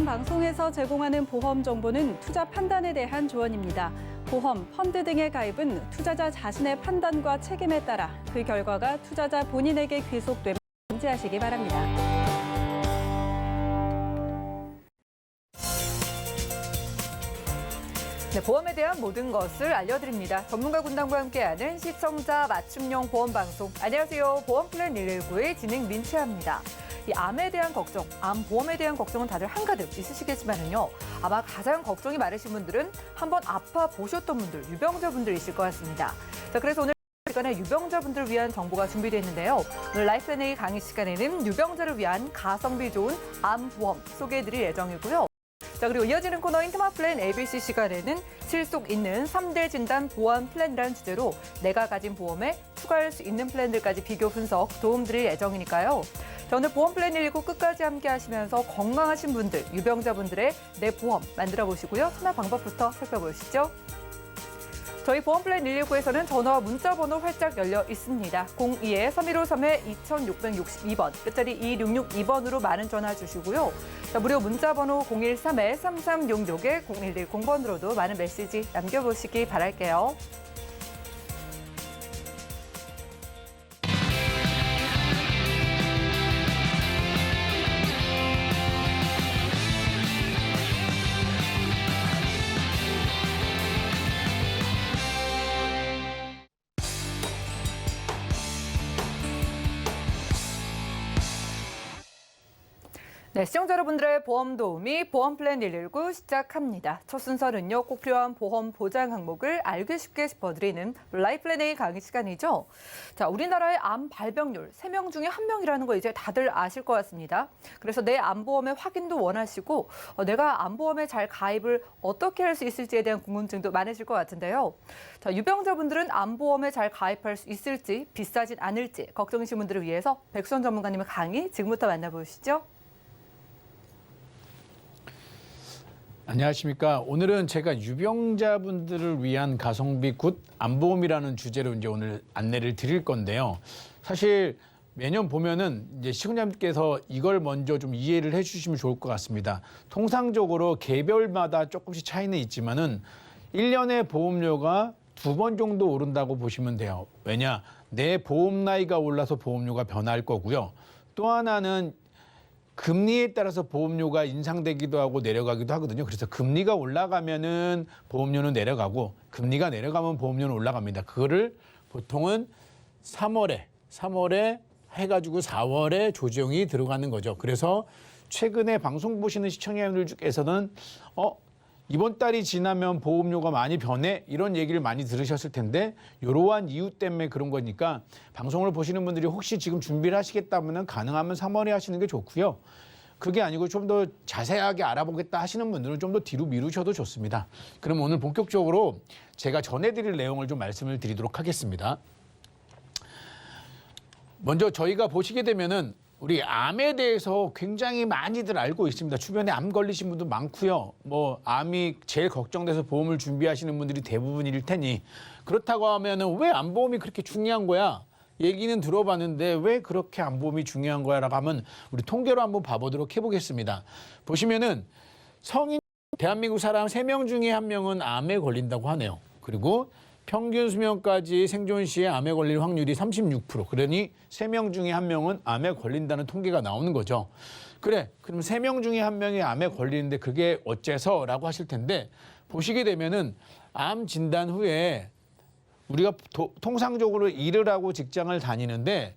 방송에서 제공하는 보험 정보는 투자 판단에 대한 조언입니다. 보험, 펀드 등의 가입은 투자자 자신의 판단과 책임에 따라 그 결과가 투자자 본인에게 귀속됨을 인지하시기 바랍니다. 네, 보험에 대한 모든 것을 알려드립니다. 전문가 군단과 함께하는 시청자 맞춤형 보험 방송. 안녕하세요. 보험플랜 119의 진행 민채아입니다. 이 암에 대한 걱정, 암 보험에 대한 걱정은 다들 한가득 있으시겠지만은요. 아마 가장 걱정이 많으신 분들은 한번 아파 보셨던 분들, 유병자분들이실 것 같습니다. 자, 그래서 오늘 시간에 유병자분들을 위한 정보가 준비되어 있는데요. 오늘 라이프 앤A 강의 시간에는 유병자를 위한 가성비 좋은 암 보험 소개해드릴 예정이고요. 자, 그리고 이어지는 코너 인트마플랜 ABC 시간에는 실속 있는 3대 진단 보험 플랜이라는 주제로 내가 가진 보험에 추가할 수 있는 플랜들까지 비교 분석 도움드릴 예정이니까요. 자, 오늘 보험 플랜 119 끝까지 함께 하시면서 건강하신 분들, 유병자분들의 내 보험 만들어 보시고요. 참여 방법부터 살펴보시죠. 저희 보험 플랜 119에서는 전화와 문자 번호 활짝 열려 있습니다. 02-3153-2662번, 끝자리 2662번으로 많은 전화 주시고요. 자, 무료 문자 번호 013-3366-0110번으로도 많은 메시지 남겨보시기 바랄게요. 네, 시청자 여러분들의 보험 도우미 보험 플랜 119 시작합니다. 첫 순서는요, 꼭 필요한 보험 보장 항목을 알기 쉽게 짚어드리는 라이프 앤 A 강의 시간이죠. 자, 우리나라의 암 발병률 3명 중에 1명이라는 거 이제 다들 아실 것 같습니다. 그래서 내 암보험의 확인도 원하시고 내가 암보험에 잘 가입을 어떻게 할 수 있을지에 대한 궁금증도 많으실 것 같은데요. 자, 유병자분들은 암보험에 잘 가입할 수 있을지, 비싸진 않을지 걱정이신 분들을 위해서 백수원 전문가님의 강의 지금부터 만나보시죠. 안녕하십니까. 오늘은 제가 유병자분들을 위한 가성비 굿 암보험이라는 주제로 이제 오늘 안내를 드릴 건데요. 사실 매년 보면은 이제 시청자님께서 이걸 먼저 좀 이해를 해주시면 좋을 것 같습니다. 통상적으로 개별마다 조금씩 차이는 있지만은 1년에 보험료가 2번 정도 오른다고 보시면 돼요. 왜냐? 내 보험 나이가 올라서 보험료가 변할 거고요. 또 하나는 금리에 따라서 보험료가 인상되기도 하고 내려가기도 하거든요. 그래서 금리가 올라가면은 보험료는 내려가고 금리가 내려가면 보험료는 올라갑니다. 그거를 보통은 3월에 해가지고 4월에 조정이 들어가는 거죠. 그래서 최근에 방송 보시는 시청자분들 중에서는 이번 달이 지나면 보험료가 많이 변해? 이런 얘기를 많이 들으셨을 텐데 이러한 이유 때문에 그런 거니까 방송을 보시는 분들이 혹시 지금 준비를 하시겠다면 가능하면 3월에 하시는 게 좋고요. 그게 아니고 좀 더 자세하게 알아보겠다 하시는 분들은 좀 더 뒤로 미루셔도 좋습니다. 그럼 오늘 본격적으로 제가 전해드릴 내용을 좀 말씀을 드리도록 하겠습니다. 먼저 저희가 보시게 되면은 우리 암에 대해서 굉장히 많이들 알고 있습니다. 주변에 암 걸리신 분도 많고요. 뭐 암이 제일 걱정돼서 보험을 준비하시는 분들이 대부분일 테니 그렇다고 하면은 왜 암보험이 그렇게 중요한 거야? 얘기는 들어봤는데 왜 그렇게 암보험이 중요한 거야? 라고 하면 우리 통계로 한번 봐보도록 해보겠습니다. 보시면은 성인 대한민국 사람 3명 중에 1명은 암에 걸린다고 하네요. 그리고 평균 수명까지 생존 시에 암에 걸릴 확률이 36%. 그러니 3명 중에 1명은 암에 걸린다는 통계가 나오는 거죠. 그래, 그럼 3명 중에 1명이 암에 걸리는데 그게 어째서? 라고 하실 텐데 보시게 되면은 암 진단 후에 우리가 통상적으로 일을 하고 직장을 다니는데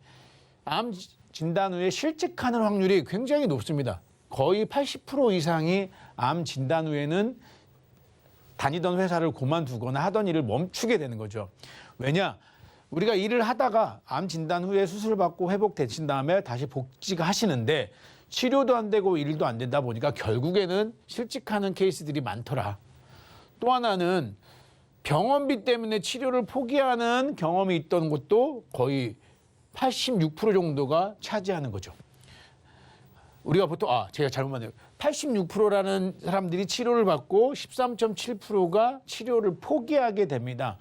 암 진단 후에 실직하는 확률이 굉장히 높습니다. 거의 80% 이상이 암 진단 후에는 다니던 회사를 그만두거나 하던 일을 멈추게 되는 거죠. 왜냐? 우리가 일을 하다가 암 진단 후에 수술받고 회복되신 다음에 다시 복직을 하시는데 치료도 안 되고 일도 안 된다 보니까 결국에는 실직하는 케이스들이 많더라. 또 하나는 병원비 때문에 치료를 포기하는 경험이 있던 것도 거의 86% 정도가 차지하는 거죠. 우리가 보통 제가 잘못 말했네요. 86%라는 사람들이 치료를 받고 13.7%가 치료를 포기하게 됩니다.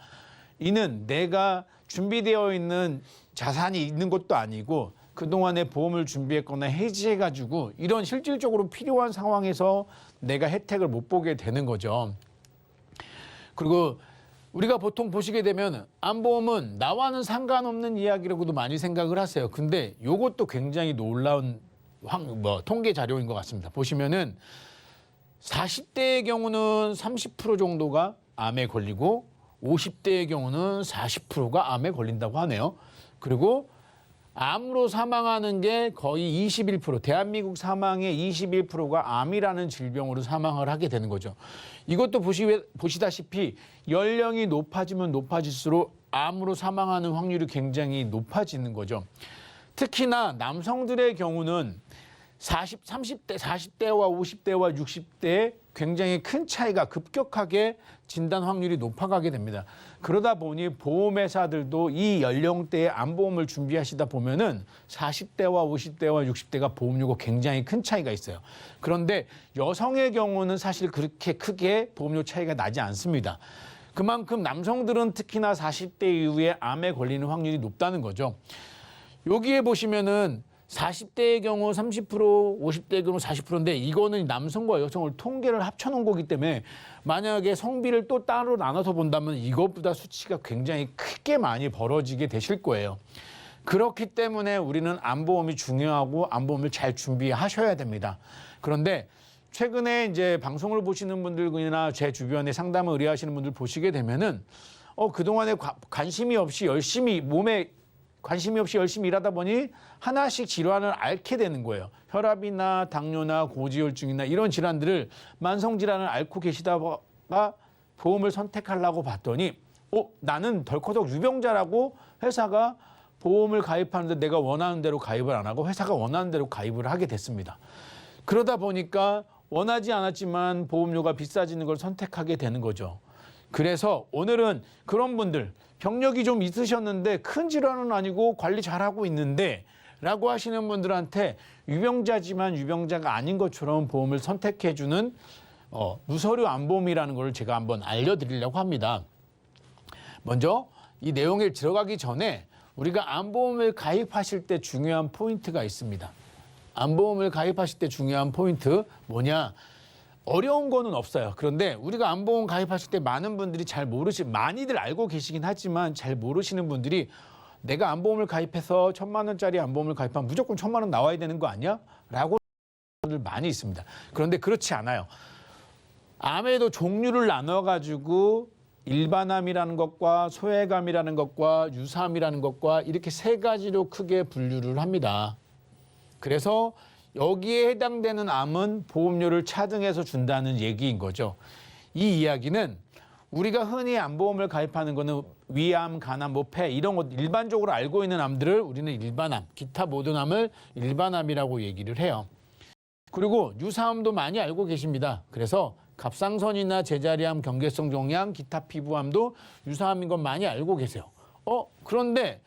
이는 내가 준비되어 있는 자산이 있는 것도 아니고 그동안에 보험을 준비했거나 해지해가지고 이런 실질적으로 필요한 상황에서 내가 혜택을 못 보게 되는 거죠. 그리고 우리가 보통 보시게 되면 암보험은 나와는 상관없는 이야기라고도 많이 생각을 하세요. 근데 이것도 굉장히 놀라운 통계 자료인 것 같습니다. 보시면은 40대의 경우는 30% 정도가 암에 걸리고 50대의 경우는 40%가 암에 걸린다고 하네요. 그리고 암으로 사망하는 게 거의 21%, 대한민국 사망의 21%가 암이라는 질병으로 사망을 하게 되는 거죠. 이것도 보시다시피 연령이 높아지면 높아질수록 암으로 사망하는 확률이 굉장히 높아지는 거죠. 특히나 남성들의 경우는 30대, 40대와 50대와 60대에 굉장히 큰 차이가 급격하게 진단 확률이 높아가게 됩니다. 그러다 보니 보험회사들도 이 연령대에 암보험을 준비하시다 보면은 40대와 50대와 60대가 보험료가 굉장히 큰 차이가 있어요. 그런데 여성의 경우는 사실 그렇게 크게 보험료 차이가 나지 않습니다. 그만큼 남성들은 특히나 40대 이후에 암에 걸리는 확률이 높다는 거죠. 여기에 보시면은 40대의 경우 30%, 50대의 경우 40%인데 이거는 남성과 여성을 통계를 합쳐놓은 거기 때문에 만약에 성비를 또 따로 나눠서 본다면 이것보다 수치가 굉장히 크게 많이 벌어지게 되실 거예요. 그렇기 때문에 우리는 암보험이 중요하고 암보험을 잘 준비하셔야 됩니다. 그런데 최근에 이제 방송을 보시는 분들이나 제 주변에 상담을 의뢰하시는 분들 보시게 되면은 그동안에 관심이 없이 열심히 열심히 일하다 보니 하나씩 질환을 앓게 되는 거예요. 혈압이나 당뇨나 고지혈증이나 이런 질환들을 만성질환을 앓고 계시다가 보험을 선택하려고 봤더니 나는 덜커덕 유병자라고 회사가 보험을 가입하는데 내가 원하는 대로 가입을 안 하고 회사가 원하는 대로 가입을 하게 됐습니다. 그러다 보니까 원하지 않았지만 보험료가 비싸지는 걸 선택하게 되는 거죠. 그래서 오늘은 그런 분들 병력이 좀 있으셨는데 큰 질환은 아니고 관리 잘하고 있는데 라고 하시는 분들한테 유병자지만 유병자가 아닌 것처럼 보험을 선택해주는 무서류 암보험이라는 걸 제가 한번 알려드리려고 합니다. 먼저 이 내용에 들어가기 전에 우리가 암보험을 가입하실 때 중요한 포인트가 있습니다. 암보험을 가입하실 때 중요한 포인트 뭐냐? 어려운 거는 없어요. 그런데 우리가 암보험 가입하실 때 많은 분들이 많이들 알고 계시긴 하지만 잘 모르시는 분들이 내가 암보험을 가입해서 1,000만 원짜리 암보험을 가입하면 무조건 1,000만 원 나와야 되는 거 아니야? 라고 분들 많이 있습니다. 그런데 그렇지 않아요. 암에도 종류를 나눠가지고 일반암이라는 것과 소외감이라는 것과 유사암이라는 것과 이렇게 세 가지로 크게 분류를 합니다. 그래서 여기에 해당되는 암은 보험료를 차등해서 준다는 얘기인 거죠. 이 이야기는 우리가 흔히 암보험을 가입하는 거는 위암, 간암, 폐 이런 것 일반적으로 알고 있는 암들을 우리는 일반암, 기타 모든 암을 일반암이라고 얘기를 해요. 그리고 유사암도 많이 알고 계십니다. 그래서 갑상선이나 제자리암, 경계성 종양, 기타 피부암도 유사암인 건 많이 알고 계세요. 그런데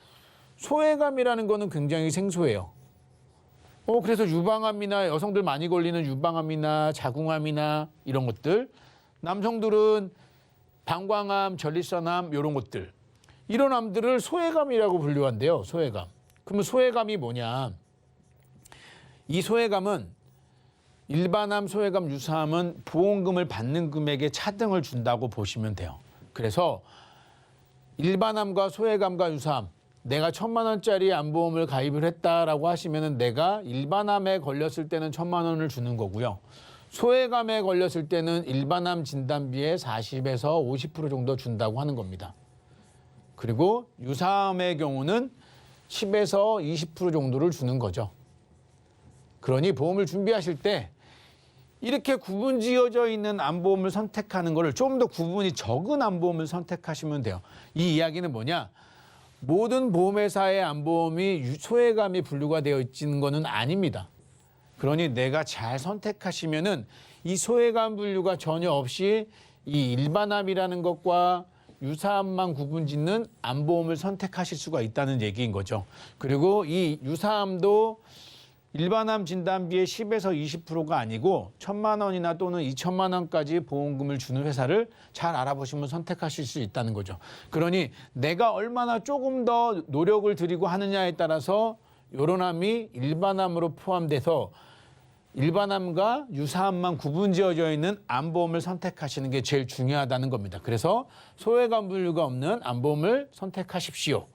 소외감이라는 거는 굉장히 생소해요. 그래서 유방암이나 여성들 많이 걸리는 유방암이나 자궁암이나 이런 것들, 남성들은 방광암, 전립선암 이런 것들, 이런 암들을 소외감이라고 분류한대요. 소외감. 그러면 소외감이 뭐냐? 이 소외감은 일반암, 소외감, 유사암은 보험금을 받는 금액에 차등을 준다고 보시면 돼요. 그래서 일반암과 소외감과 유사암, 내가 1,000만 원짜리 암보험을 가입을 했다라고 하시면은 내가 일반암에 걸렸을 때는 1,000만 원을 주는 거고요. 소외감에 걸렸을 때는 일반암 진단비의 40에서 50% 정도 준다고 하는 겁니다. 그리고 유사암의 경우는 10에서 20% 정도를 주는 거죠. 그러니 보험을 준비하실 때 이렇게 구분 지어져 있는 암보험을 선택하는 것을 좀 더 구분이 적은 암보험을 선택하시면 돼요. 이 이야기는 뭐냐? 모든 보험회사의 암보험이 소외감이 분류가 되어 있는 것은 아닙니다. 그러니 내가 잘 선택하시면은 이 소외감 분류가 전혀 없이 이 일반암이라는 것과 유사암만 구분 짓는 암보험을 선택하실 수가 있다는 얘기인 거죠. 그리고 이 유사암도 일반암 진단비의 10에서 20%가 아니고 1,000만 원이나 또는 2,000만 원까지 보험금을 주는 회사를 잘 알아보시면 선택하실 수 있다는 거죠. 그러니 내가 얼마나 조금 더 노력을 들이고 하느냐에 따라서 이런 암이 일반암으로 포함돼서 일반암과 유사암만 구분지어져 있는 암보험을 선택하시는 게 제일 중요하다는 겁니다. 그래서 소외감 분류가 없는 암보험을 선택하십시오.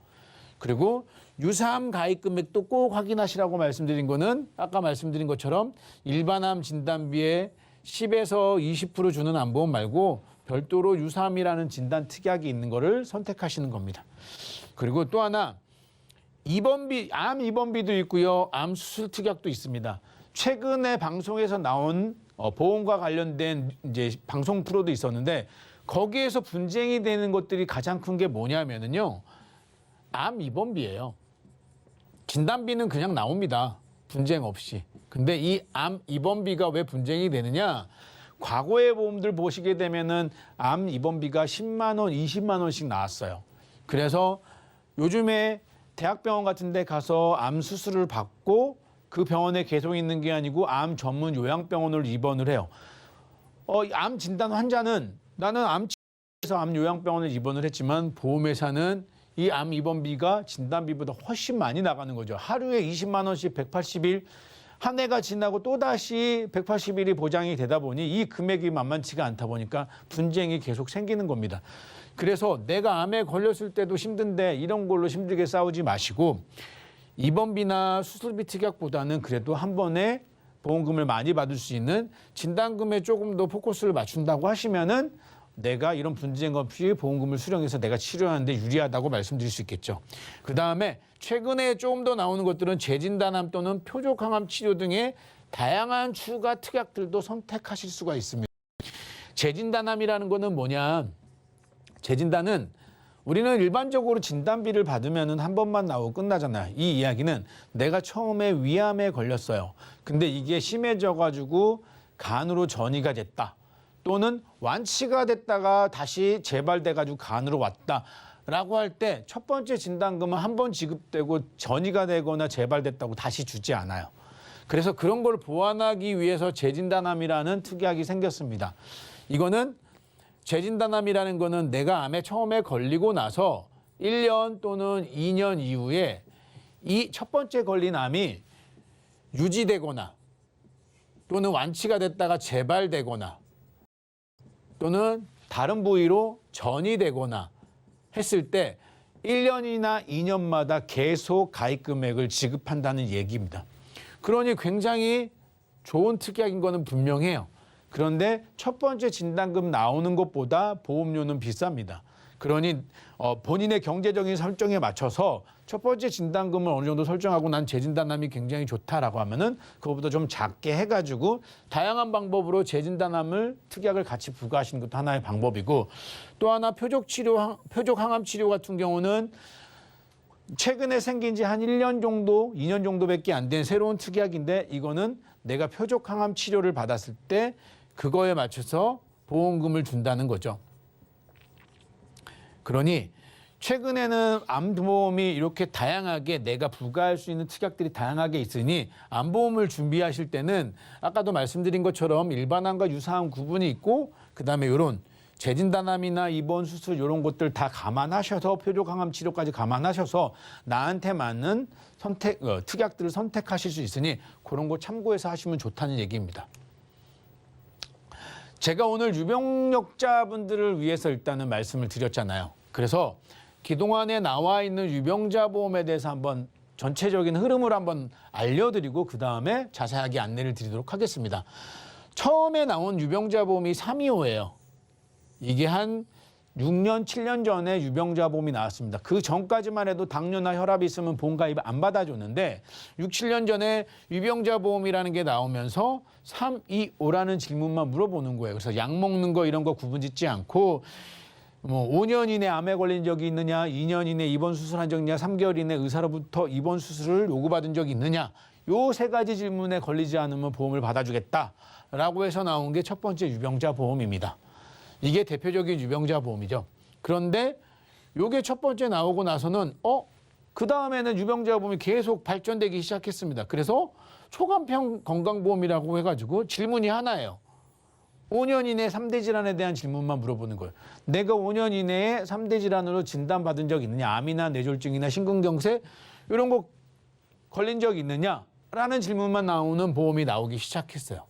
그리고 유사암 가입 금액도 꼭 확인하시라고 말씀드린 거는 아까 말씀드린 것처럼 일반암 진단비에 10에서 20% 주는 암보험 말고 별도로 유사암이라는 진단 특약이 있는 거를 선택하시는 겁니다. 그리고 또 하나 암 입원비도 있고요. 암 수술 특약도 있습니다. 최근에 방송에서 나온 보험과 관련된 이제 방송 프로도 있었는데 거기에서 분쟁이 되는 것들이 가장 큰 게 뭐냐면은요. 암 입원비예요. 진단비는 그냥 나옵니다. 분쟁 없이. 근데 이 암 입원비가 왜 분쟁이 되느냐? 과거의 보험들 보시게 되면은 암 입원비가 10만 원, 20만 원씩 나왔어요. 그래서 요즘에 대학병원 같은 데 가서 암 수술을 받고 그 병원에 계속 있는 게 아니고 암 전문 요양병원으로 입원을 해요. 암 진단 환자는 나는 암치료에서 암 요양병원에 입원을 했지만 보험회사는 이 암 입원비가 진단비보다 훨씬 많이 나가는 거죠. 하루에 20만 원씩 180일, 한 해가 지나고 또다시 180일이 보장이 되다 보니 이 금액이 만만치가 않다 보니까 분쟁이 계속 생기는 겁니다. 그래서 내가 암에 걸렸을 때도 힘든데 이런 걸로 힘들게 싸우지 마시고 입원비나 수술비 특약보다는 그래도 한 번에 보험금을 많이 받을 수 있는 진단금에 조금 더 포커스를 맞춘다고 하시면은 내가 이런 분쟁 없이 보험금을 수령해서 내가 치료하는데 유리하다고 말씀드릴 수 있겠죠. 그다음에 최근에 조금 더 나오는 것들은 재진단암 또는 표적항암 치료 등의 다양한 추가 특약들도 선택하실 수가 있습니다. 재진단암이라는 거는 뭐냐? 재진단은 우리는 일반적으로 진단비를 받으면 한 번만 나오고 끝나잖아요. 이 이야기는 내가 처음에 위암에 걸렸어요. 근데 이게 심해져가지고 간으로 전이가 됐다. 또는 완치가 됐다가 다시 재발돼가지고 간으로 왔다라고 할 때 첫 번째 진단금은 한 번 지급되고 전이가 되거나 재발됐다고 다시 주지 않아요. 그래서 그런 걸 보완하기 위해서 재진단암이라는 특약이 생겼습니다. 이거는 재진단암이라는 거는 내가 암에 처음에 걸리고 나서 1년 또는 2년 이후에 이 첫 번째 걸린 암이 유지되거나 또는 완치가 됐다가 재발되거나 또는 다른 부위로 전이되거나 했을 때 1년이나 2년마다 계속 가입 금액을 지급한다는 얘기입니다. 그러니 굉장히 좋은 특약인 거는 분명해요. 그런데 첫 번째 진단금 나오는 것보다 보험료는 비쌉니다. 그러니 본인의 경제적인 설정에 맞춰서 첫 번째 진단금을 어느 정도 설정하고 난 재진단암이 굉장히 좋다라고 하면은 그것보다 좀 작게 해가지고 다양한 방법으로 재진단암을 특약을 같이 부과하시는 것도 하나의 방법이고 또 하나 표적항암 치료 같은 경우는 최근에 생긴 지 한 1년 정도, 2년 정도밖에 안 된 새로운 특약인데 이거는 내가 표적항암 치료를 받았을 때 그거에 맞춰서 보험금을 준다는 거죠. 그러니 최근에는 암보험이 이렇게 다양하게 내가 부과할 수 있는 특약들이 다양하게 있으니 암보험을 준비하실 때는 아까도 말씀드린 것처럼 일반암과 유사암 구분이 있고 그다음에 이런 재진단암이나 입원 수술 이런 것들 다 감안하셔서 표적항암 치료까지 감안하셔서 나한테 맞는 특약들을 선택하실 수 있으니 그런 거 참고해서 하시면 좋다는 얘기입니다. 제가 오늘 유병력자분들을 위해서 일단은 말씀을 드렸잖아요. 그래서 그동안에 나와 있는 유병자 보험에 대해서 한번 전체적인 흐름을 한번 알려드리고 그다음에 자세하게 안내를 드리도록 하겠습니다. 처음에 나온 유병자 보험이 325예요. 이게 한 6년, 7년 전에 유병자 보험이 나왔습니다. 그 전까지만 해도 당뇨나 혈압이 있으면 보험 가입 안 받아줬는데 6, 7년 전에 유병자 보험이라는 게 나오면서 325라는 질문만 물어보는 거예요. 그래서 약 먹는 거 이런 거 구분 짓지 않고 뭐 5년 이내 암에 걸린 적이 있느냐, 2년 이내 입원 수술한 적이 있느냐, 3개월 이내 의사로부터 입원 수술을 요구받은 적이 있느냐 요 세 가지 질문에 걸리지 않으면 보험을 받아주겠다라고 해서 나온 게 첫 번째 유병자 보험입니다. 이게 대표적인 유병자 보험이죠. 그런데 요게 첫 번째 나오고 나서는 그 다음에는 유병자 보험이 계속 발전되기 시작했습니다. 그래서 초간편 건강보험이라고 해가지고 질문이 하나예요. 5년 이내 3대 질환에 대한 질문만 물어보는 거예요. 내가 5년 이내에 3대 질환으로 진단받은 적 있느냐? 암이나 뇌졸중이나 심근경색 이런 거 걸린 적 있느냐라는 질문만 나오는 보험이 나오기 시작했어요.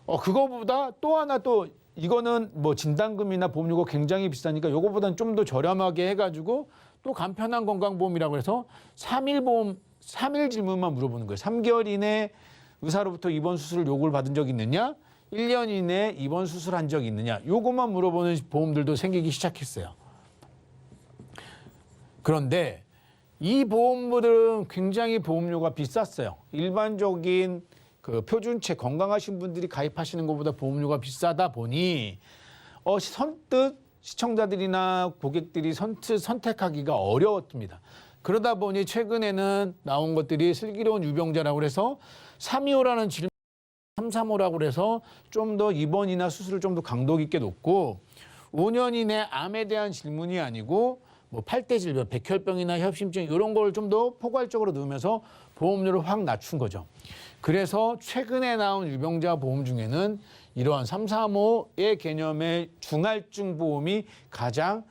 그거보다 또 하나 또 이거는 뭐 진단금이나 보험료가 굉장히 비싸니까 요거보다는 좀 더 저렴하게 해가지고 또 간편한 건강보험이라고 해서 3일 보험, 3일 질문만 물어보는 거예요. 3개월 이내 의사로부터 입원 수술 요구를 받은 적 있느냐? 1년 이내에 입원 수술한 적 있느냐? 요것만 물어보는 보험들도 생기기 시작했어요. 그런데 이 보험들은 굉장히 보험료가 비쌌어요. 일반적인 그 표준체 건강하신 분들이 가입하시는 것보다 보험료가 비싸다 보니 선뜻 시청자들이나 고객들이 선뜻 선택하기가 어려웠습니다. 그러다 보니 최근에는 나온 것들이 슬기로운 유병자라고 해서 325라는 질문 335라고 해서 좀 더 입원이나 수술을 좀 더 강도 깊게 놓고 5년 이내 암에 대한 질문이 아니고 뭐 8대 질병, 백혈병이나 협심증 이런 걸 좀 더 포괄적으로 넣으면서 보험료를 확 낮춘 거죠. 그래서 최근에 나온 유병자 보험 중에는 이러한 335의 개념의 중할증 보험이 가장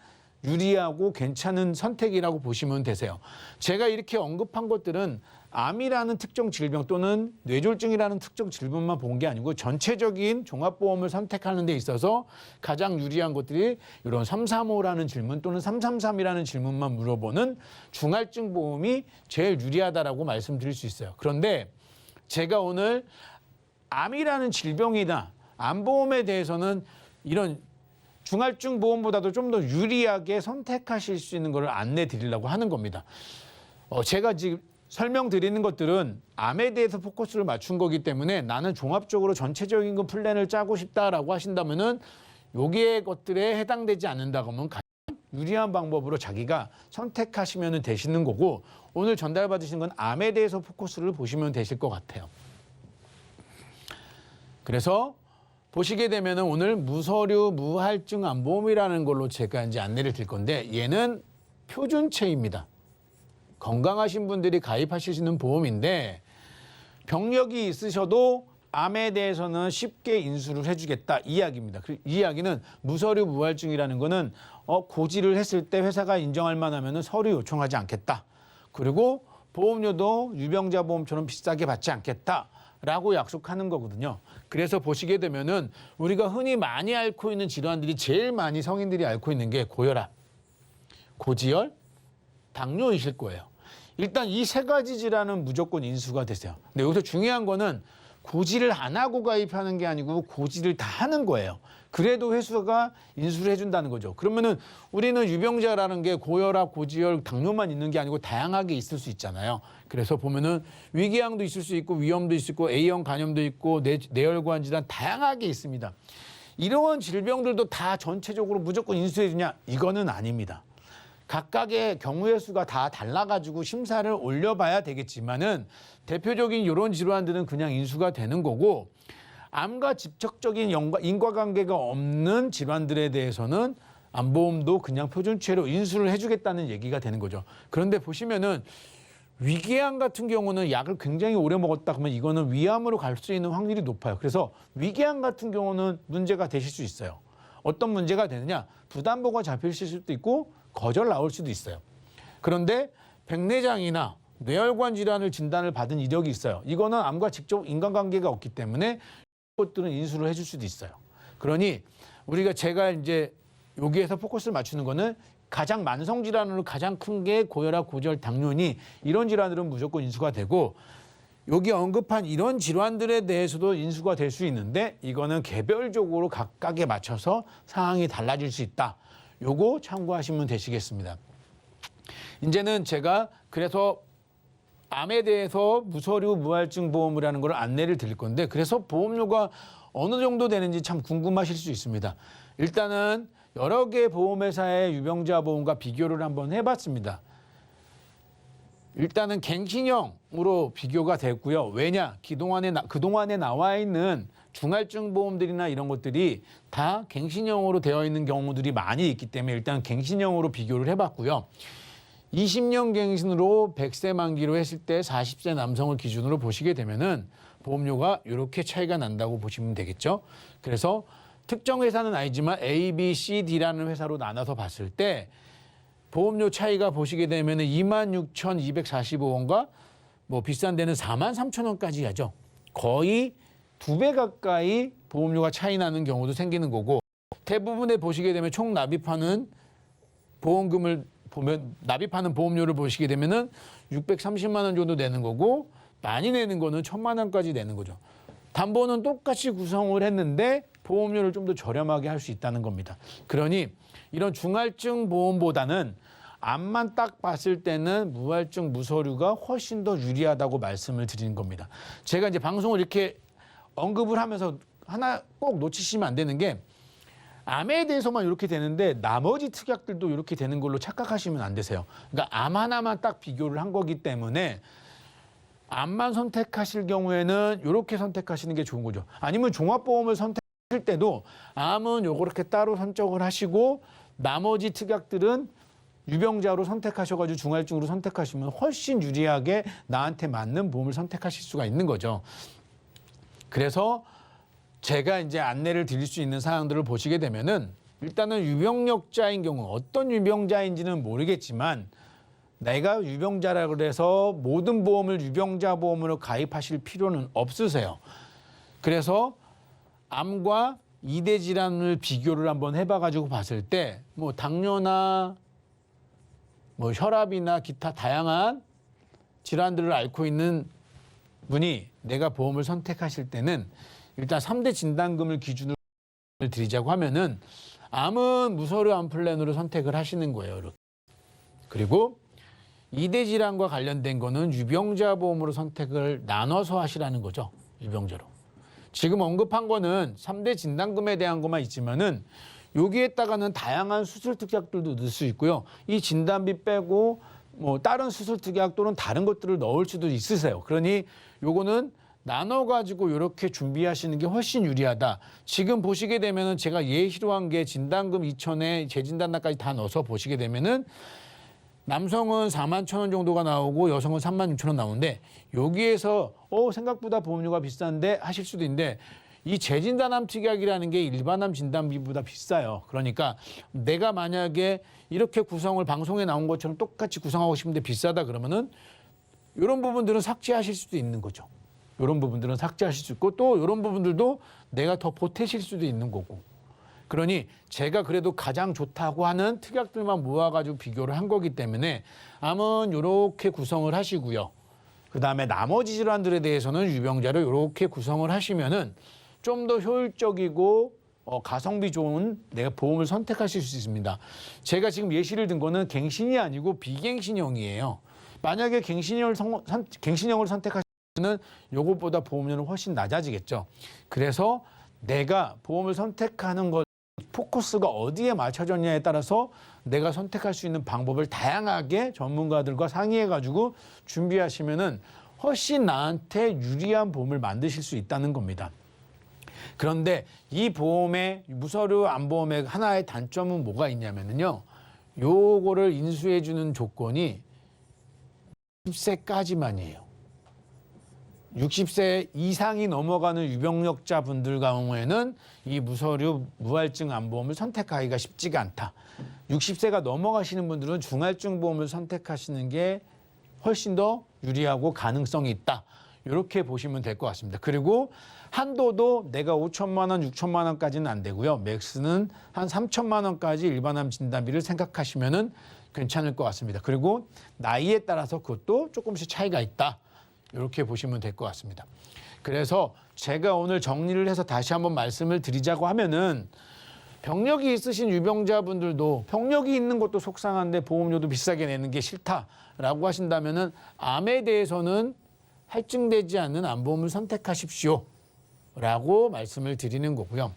유리하고 괜찮은 선택이라고 보시면 되세요. 제가 이렇게 언급한 것들은 암이라는 특정 질병 또는 뇌졸중이라는 특정 질병만 본 게 아니고 전체적인 종합보험을 선택하는 데 있어서 가장 유리한 것들이 이런 335라는 질문 또는 333이라는 질문만 물어보는 중할증 보험이 제일 유리하다라고 말씀드릴 수 있어요. 그런데 제가 오늘 암이라는 질병이나 암보험에 대해서는 이런 중할증 보험보다도 좀 더 유리하게 선택하실 수 있는 걸 안내 드리려고 하는 겁니다. 제가 지금 설명드리는 것들은 암에 대해서 포커스를 맞춘 거기 때문에 나는 종합적으로 전체적인 그 플랜을 짜고 싶다라고 하신다면은 여기에 것들에 해당되지 않는다고 하면 가장 유리한 방법으로 자기가 선택하시면 되시는 거고 오늘 전달받으시는 건 암에 대해서 포커스를 보시면 되실 것 같아요. 그래서 보시게 되면은 오늘 무서류 무할증 암보험이라는 걸로 제가 이제 안내를 드릴 건데 얘는 표준체입니다. 건강하신 분들이 가입하실 수 있는 보험인데 병력이 있으셔도 암에 대해서는 쉽게 인수를 해주겠다 이 이야기입니다. 이 이야기는 무서류 무할증이라는 거는 고지를 했을 때 회사가 인정할 만하면 서류 요청하지 않겠다. 그리고 보험료도 유병자 보험처럼 비싸게 받지 않겠다. 라고 약속하는 거거든요. 그래서 보시게 되면은 우리가 흔히 많이 앓고 있는 질환들이 제일 많이 성인들이 앓고 있는 게 고혈압, 고지혈, 당뇨이실 거예요. 일단 이 세 가지 질환은 무조건 인수가 되세요. 근데 여기서 중요한 거는 고지를 안 하고 가입하는 게 아니고 고지를 다 하는 거예요. 그래도 회사가 인수를 해준다는 거죠. 그러면은 우리는 유병자라는 게 고혈압, 고지혈, 당뇨만 있는 게 아니고 다양하게 있을 수 있잖아요. 그래서 보면은 위궤양도 있을 수 있고 위염도 있을 수 있고 A형 간염도 있고 뇌혈관 질환 다양하게 있습니다. 이러한 질병들도 다 전체적으로 무조건 인수해 주냐? 이거는 아닙니다. 각각의 경우의 수가 다 달라가지고 심사를 올려봐야 되겠지만은 대표적인 이런 질환들은 그냥 인수가 되는 거고 암과 직접적인 인과관계가 없는 질환들에 대해서는 암보험도 그냥 표준체로 인수를 해주겠다는 얘기가 되는 거죠. 그런데 보시면은 위궤양 같은 경우는 약을 굉장히 오래 먹었다 그러면 이거는 위암으로 갈 수 있는 확률이 높아요. 그래서 위궤양 같은 경우는 문제가 되실 수 있어요. 어떤 문제가 되느냐? 부담보가 잡히실 수도 있고 거절 나올 수도 있어요. 그런데 백내장이나 뇌혈관 질환을 진단을 받은 이력이 있어요. 이거는 암과 직접 인간관계가 없기 때문에 것들은 인수를 해줄 수도 있어요. 그러니 제가 이제 여기에서 포커스를 맞추는 거는 가장 만성 질환으로 가장 큰 게 고혈압, 고지혈, 당뇨니 이런 질환들은 무조건 인수가 되고 여기 언급한 이런 질환들에 대해서도 인수가 될 수 있는데 이거는 개별적으로 각각에 맞춰서 상황이 달라질 수 있다. 요거 참고하시면 되시겠습니다. 이제는 제가 그래서 암에 대해서 무서류 무할증 보험이라는 걸 안내를 드릴 건데 그래서 보험료가 어느 정도 되는지 참 궁금하실 수 있습니다. 일단은 여러 개 보험회사의 유병자 보험과 비교를 한번 해봤습니다. 일단은 갱신형으로 비교가 됐고요. 왜냐? 그동안에 나와 있는 중할증 보험들이나 이런 것들이 다 갱신형으로 되어 있는 경우들이 많이 있기 때문에 일단 갱신형으로 비교를 해봤고요. 20년 갱신으로 100세 만기로 했을 때 40세 남성을 기준으로 보시게 되면은 보험료가 이렇게 차이가 난다고 보시면 되겠죠. 그래서 특정 회사는 아니지만 A, B, C, D라는 회사로 나눠서 봤을 때 보험료 차이가 보시게 되면 26,245원과 뭐 비싼 데는 43,000원까지 하죠. 거의 2배 가까이 보험료가 차이 나는 경우도 생기는 거고, 대부분에 보시게 되면 총 납입하는 보험금을 보면 납입하는 보험료를 보시게 되면은 630만 원 정도 내는 거고, 많이 내는 거는 1,000만 원까지 내는 거죠. 담보는 똑같이 구성을 했는데 보험료를 좀 더 저렴하게 할 수 있다는 겁니다. 그러니 이런 중할증 보험보다는 암만 딱 봤을 때는 무할증 무서류가 훨씬 더 유리하다고 말씀을 드리는 겁니다. 제가 이제 방송을 이렇게 언급을 하면서 하나 꼭 놓치시면 안 되는 게, 암에 대해서만 이렇게 되는데 나머지 특약들도 이렇게 되는 걸로 착각하시면 안 되세요. 그러니까 암 하나만 딱 비교를 한 거기 때문에 암만 선택하실 경우에는 이렇게 선택하시는 게 좋은 거죠. 아니면 종합보험을 선택할 때도 암은 요렇게 따로 선정을 하시고 나머지 특약들은 유병자로 선택하셔가지고 중할증으로 선택하시면 훨씬 유리하게 나한테 맞는 보험을 선택하실 수가 있는 거죠. 그래서 제가 이제 안내를 드릴 수 있는 사항들을 보시게 되면은, 일단은 유병력자인 경우, 어떤 유병자인지는 모르겠지만 내가 유병자라 그래서 모든 보험을 유병자 보험으로 가입하실 필요는 없으세요. 그래서 암과 이대 질환을 비교를 한번 해봐가지고 봤을 때, 뭐 당뇨나 뭐 혈압이나 기타 다양한 질환들을 앓고 있는 분이 내가 보험을 선택하실 때는 일단 3대 진단금을 기준으로 드리자고 하면은 암은 무서류 암 플랜으로 선택을 하시는 거예요. 이렇게. 그리고 이대 질환과 관련된 거는 유병자 보험으로 선택을 나눠서 하시라는 거죠. 유병자로. 지금 언급한 거는 3대 진단금에 대한 것만 있지만은 여기에다가는 다양한 수술 특약들도 넣을 수 있고요. 이 진단비 빼고 뭐 다른 수술 특약 또는 다른 것들을 넣을 수도 있으세요. 그러니 요거는 나눠가지고 이렇게 준비하시는 게 훨씬 유리하다. 지금 보시게 되면은 제가 예시로 한 게 진단금 2,000에 재진단납까지 다 넣어서 보시게 되면은 남성은 41,000원 정도가 나오고 여성은 36,000원 나오는데, 여기에서 생각보다 보험료가 비싼데 하실 수도 있는데, 이 재진단암 특약이라는 게 일반암 진단비보다 비싸요. 그러니까 내가 만약에 이렇게 구성을 방송에 나온 것처럼 똑같이 구성하고 싶은데 비싸다 그러면은 이런 부분들은 삭제하실 수도 있는 거죠. 이런 부분들은 삭제하실 수 있고, 또 이런 부분들도 내가 더 보태실 수도 있는 거고. 그러니 제가 그래도 가장 좋다고 하는 특약들만 모아가지고 비교를 한 거기 때문에 암은 이렇게 구성을 하시고요. 그다음에 나머지 질환들에 대해서는 유병자로 이렇게 구성을 하시면은 좀 더 효율적이고 가성비 좋은 내가 보험을 선택하실 수 있습니다. 제가 지금 예시를 든 거는 갱신이 아니고 비갱신형이에요. 만약에 갱신형을 선택하시면 요것보다 보험료는 훨씬 낮아지겠죠. 그래서 내가 보험을 선택하는 것 포커스가 어디에 맞춰졌냐에 따라서 내가 선택할 수 있는 방법을 다양하게 전문가들과 상의해가지고 준비하시면은 훨씬 나한테 유리한 보험을 만드실 수 있다는 겁니다. 그런데 이 보험의 무서류 암보험의 하나의 단점은 뭐가 있냐면요. 요거를 인수해주는 조건이 60세까지만이에요. 60세 이상이 넘어가는 유병력자 분들 경우에는 이 무서류 무할증 암보험을 선택하기가 쉽지가 않다. 60세가 넘어가시는 분들은 중할증 보험을 선택하시는 게 훨씬 더 유리하고 가능성이 있다. 이렇게 보시면 될 것 같습니다. 그리고 한도도 내가 5천만 원, 6천만 원까지는 안 되고요. 맥스는 한 3천만 원까지 일반암 진단비를 생각하시면은 괜찮을 것 같습니다. 그리고 나이에 따라서 그것도 조금씩 차이가 있다. 이렇게 보시면 될 것 같습니다. 그래서 제가 오늘 정리를 해서 다시 한번 말씀을 드리자고 하면은, 병력이 있으신 유병자분들도 병력이 있는 것도 속상한데 보험료도 비싸게 내는 게 싫다라고 하신다면은 암에 대해서는 할증되지 않는 암보험을 선택하십시오 라고 말씀을 드리는 거고요.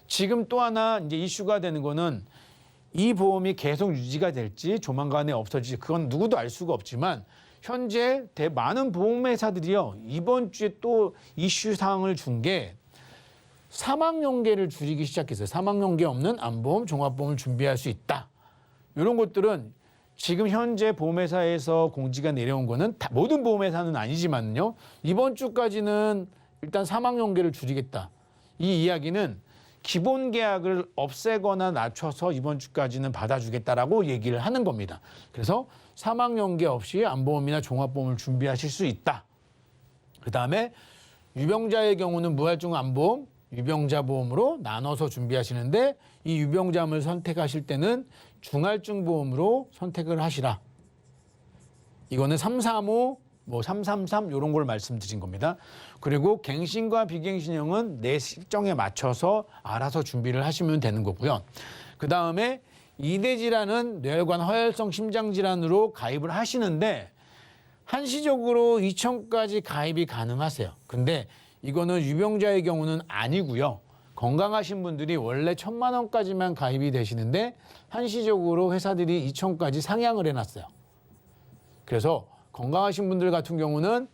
지금 또 하나 이제 이슈가 되는 거는 이 보험이 계속 유지가 될지 조만간에 없어질지 그건 누구도 알 수가 없지만, 현재 많은 보험회사들이요, 이번 주에 또 이슈 사항을 준 게 사망연계를 줄이기 시작했어요. 사망연계 없는 암보험, 종합보험을 준비할 수 있다. 이런 것들은 지금 현재 보험회사에서 공지가 내려온 거는 모든 보험회사는 아니지만요, 이번 주까지는 일단 사망연계를 줄이겠다. 이 이야기는 기본 계약을 없애거나 낮춰서 이번 주까지는 받아주겠다라고 얘기를 하는 겁니다. 그래서 사망 연계 없이 암보험이나 종합보험을 준비하실 수 있다. 그다음에 유병자의 경우는 무할증 암보험, 유병자 보험으로 나눠서 준비하시는데 이 유병자를 선택하실 때는 중할증 보험으로 선택을 하시라. 이거는 335, 333 이런 걸 말씀드린 겁니다. 그리고 갱신과 비갱신형은 내 실정에 맞춰서 알아서 준비를 하시면 되는 거고요. 그다음에 이대 질환은 뇌혈관 허혈성 심장 질환으로 가입을 하시는데 한시적으로 2천까지 가입이 가능하세요. 근데 이거는 유병자의 경우는 아니고요. 건강하신 분들이 원래 1,000만 원까지만 가입이 되시는데 한시적으로 회사들이 2천까지 상향을 해놨어요. 그래서 건강하신 분들 같은 경우는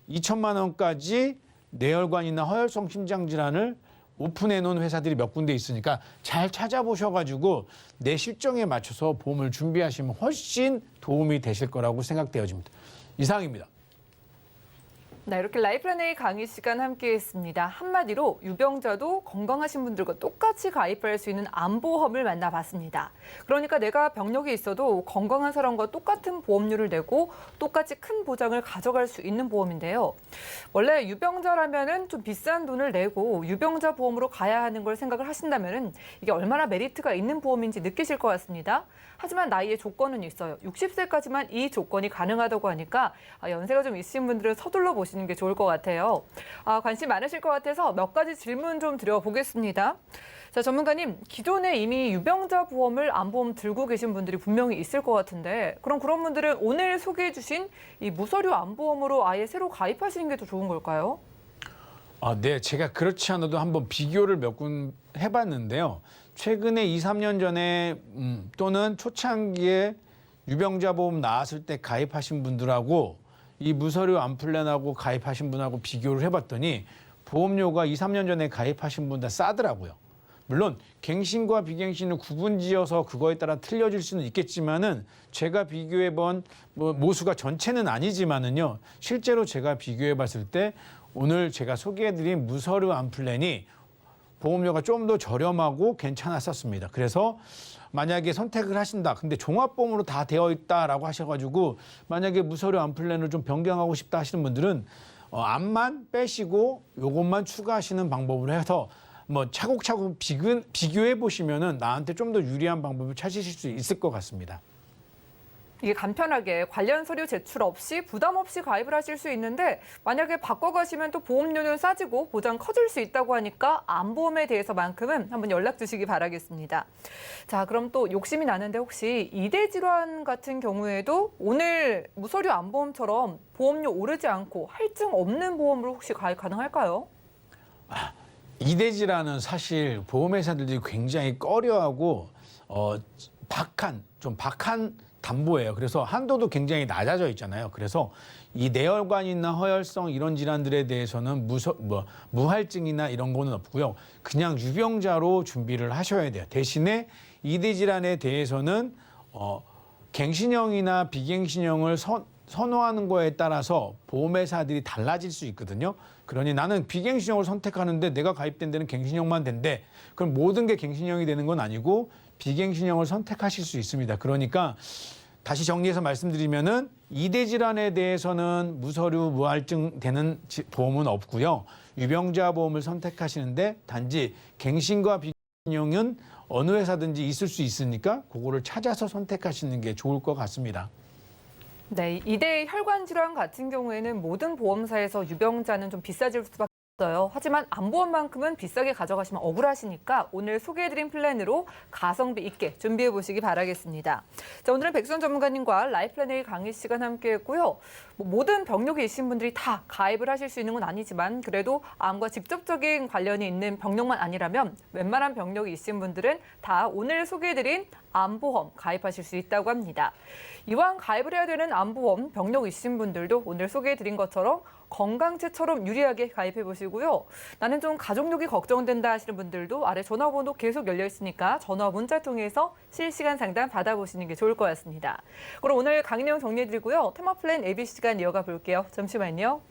2천만 원까지 뇌혈관이나 허혈성 심장 질환을 오픈해 놓은 회사들이 몇 군데 있으니까 잘 찾아보셔가지고 내 실정에 맞춰서 보험을 준비하시면 훨씬 도움이 되실 거라고 생각되어집니다. 이상입니다. 네, 이렇게 라이프앤A 강의 시간 함께했습니다. 한마디로 유병자도 건강하신 분들과 똑같이 가입할 수 있는 암보험을 만나봤습니다. 그러니까 내가 병력이 있어도 건강한 사람과 똑같은 보험료를 내고 똑같이 큰 보장을 가져갈 수 있는 보험인데요. 원래 유병자라면은 좀 비싼 돈을 내고 유병자 보험으로 가야 하는 걸 생각을 하신다면은 이게 얼마나 메리트가 있는 보험인지 느끼실 것 같습니다. 하지만 나이의 조건은 있어요. 60세까지만 이 조건이 가능하다고 하니까 연세가 좀 있으신 분들은 서둘러 보시는 게 좋을 것 같아요. 관심 많으실 것 같아서 몇 가지 질문 좀 드려보겠습니다. 자, 전문가님, 기존에 이미 유병자 보험을 암보험 들고 계신 분들이 분명히 있을 것 같은데 그럼 그런 분들은 오늘 소개해 주신 이 무서류 암보험으로 아예 새로 가입하시는 게 더 좋은 걸까요? 네, 제가 그렇지 않아도 한번 비교를 몇 군 해봤는데요. 최근에 2, 3년 전에 또는 초창기에 유병자 보험 나왔을 때 가입하신 분들하고 이 무서류 암플랜하고 가입하신 분하고 비교를 해봤더니 보험료가 2, 3년 전에 가입하신 분보다 싸더라고요. 물론 갱신과 비갱신을 구분지어서 그거에 따라 틀려질 수는 있겠지만은 제가 비교해본 모수가 전체는 아니지만은요. 실제로 제가 비교해봤을 때 오늘 제가 소개해드린 무서류 암플랜이 보험료가 좀 더 저렴하고 괜찮았었습니다. 그래서 만약에 선택을 하신다. 근데 종합보험으로 다 되어 있다라고 하셔가지고 만약에 무서류 암플랜을 좀 변경하고 싶다 하시는 분들은 암만 빼시고 요것만 추가하시는 방법으로 해서 차곡차곡 비교해 보시면은 나한테 좀 더 유리한 방법을 찾으실 수 있을 것 같습니다. 이게 간편하게 관련 서류 제출 없이 부담 없이 가입을 하실 수 있는데 만약에 바꿔가시면 또 보험료는 싸지고 보장 커질 수 있다고 하니까 암보험에 대해서만큼은 한번 연락 주시기 바라겠습니다. 자, 그럼 또 욕심이 나는데 혹시 이대 질환 같은 경우에도 오늘 무서류 암보험처럼 보험료 오르지 않고 할증 없는 보험으로 혹시 가입 가능할까요? 이대 질환은 사실 보험회사들이 굉장히 꺼려하고 박한 담보예요. 그래서 한도도 굉장히 낮아져 있잖아요. 그래서 이 뇌혈관이나 허혈성 이런 질환들에 대해서는 무할증이나 이런 거는 없고요. 그냥 유병자로 준비를 하셔야 돼요. 대신에 이대 질환에 대해서는 갱신형이나 비갱신형을 선호하는 거에 따라서 보험회사들이 달라질 수 있거든요. 그러니 나는 비갱신형을 선택하는데 내가 가입된 데는 갱신형만 된대. 그럼 모든 게 갱신형이 되는 건 아니고 비갱신형을 선택하실 수 있습니다. 그러니까 다시 정리해서 말씀드리면은 이대 질환에 대해서는 무서류 무할증 되는 보험은 없고요. 유병자 보험을 선택하시는데 단지 갱신과 비갱신형은 어느 회사든지 있을 수 있으니까 그거를 찾아서 선택하시는 게 좋을 것 같습니다. 네, 이대 혈관 질환 같은 경우에는 모든 보험사에서 유병자는 좀 비싸질 수밖에 없어요. 하지만 암보험만큼은 비싸게 가져가시면 억울하시니까 오늘 소개해드린 플랜으로 가성비 있게 준비해 보시기 바라겠습니다. 자, 오늘은 백수원 전문가님과 라이프앤A 강의 시간 함께했고요. 모든 병력이 있으신 분들이 다 가입을 하실 수 있는 건 아니지만 그래도 암과 직접적인 관련이 있는 병력만 아니라면 웬만한 병력이 있으신 분들은 다 오늘 소개해드린 암보험 가입하실 수 있다고 합니다. 이왕 가입을 해야 되는 암보험 병력 있으신 분들도 오늘 소개해드린 것처럼 건강체처럼 유리하게 가입해 보시고요. 나는 좀 가족력이 걱정된다 하시는 분들도 아래 전화번호 계속 열려 있으니까 전화 문자 통해서 실시간 상담 받아보시는 게 좋을 것 같습니다. 그럼 오늘 강의 내용 정리해드리고요. 테마 플랜 ABC 시간 이어가 볼게요. 잠시만요.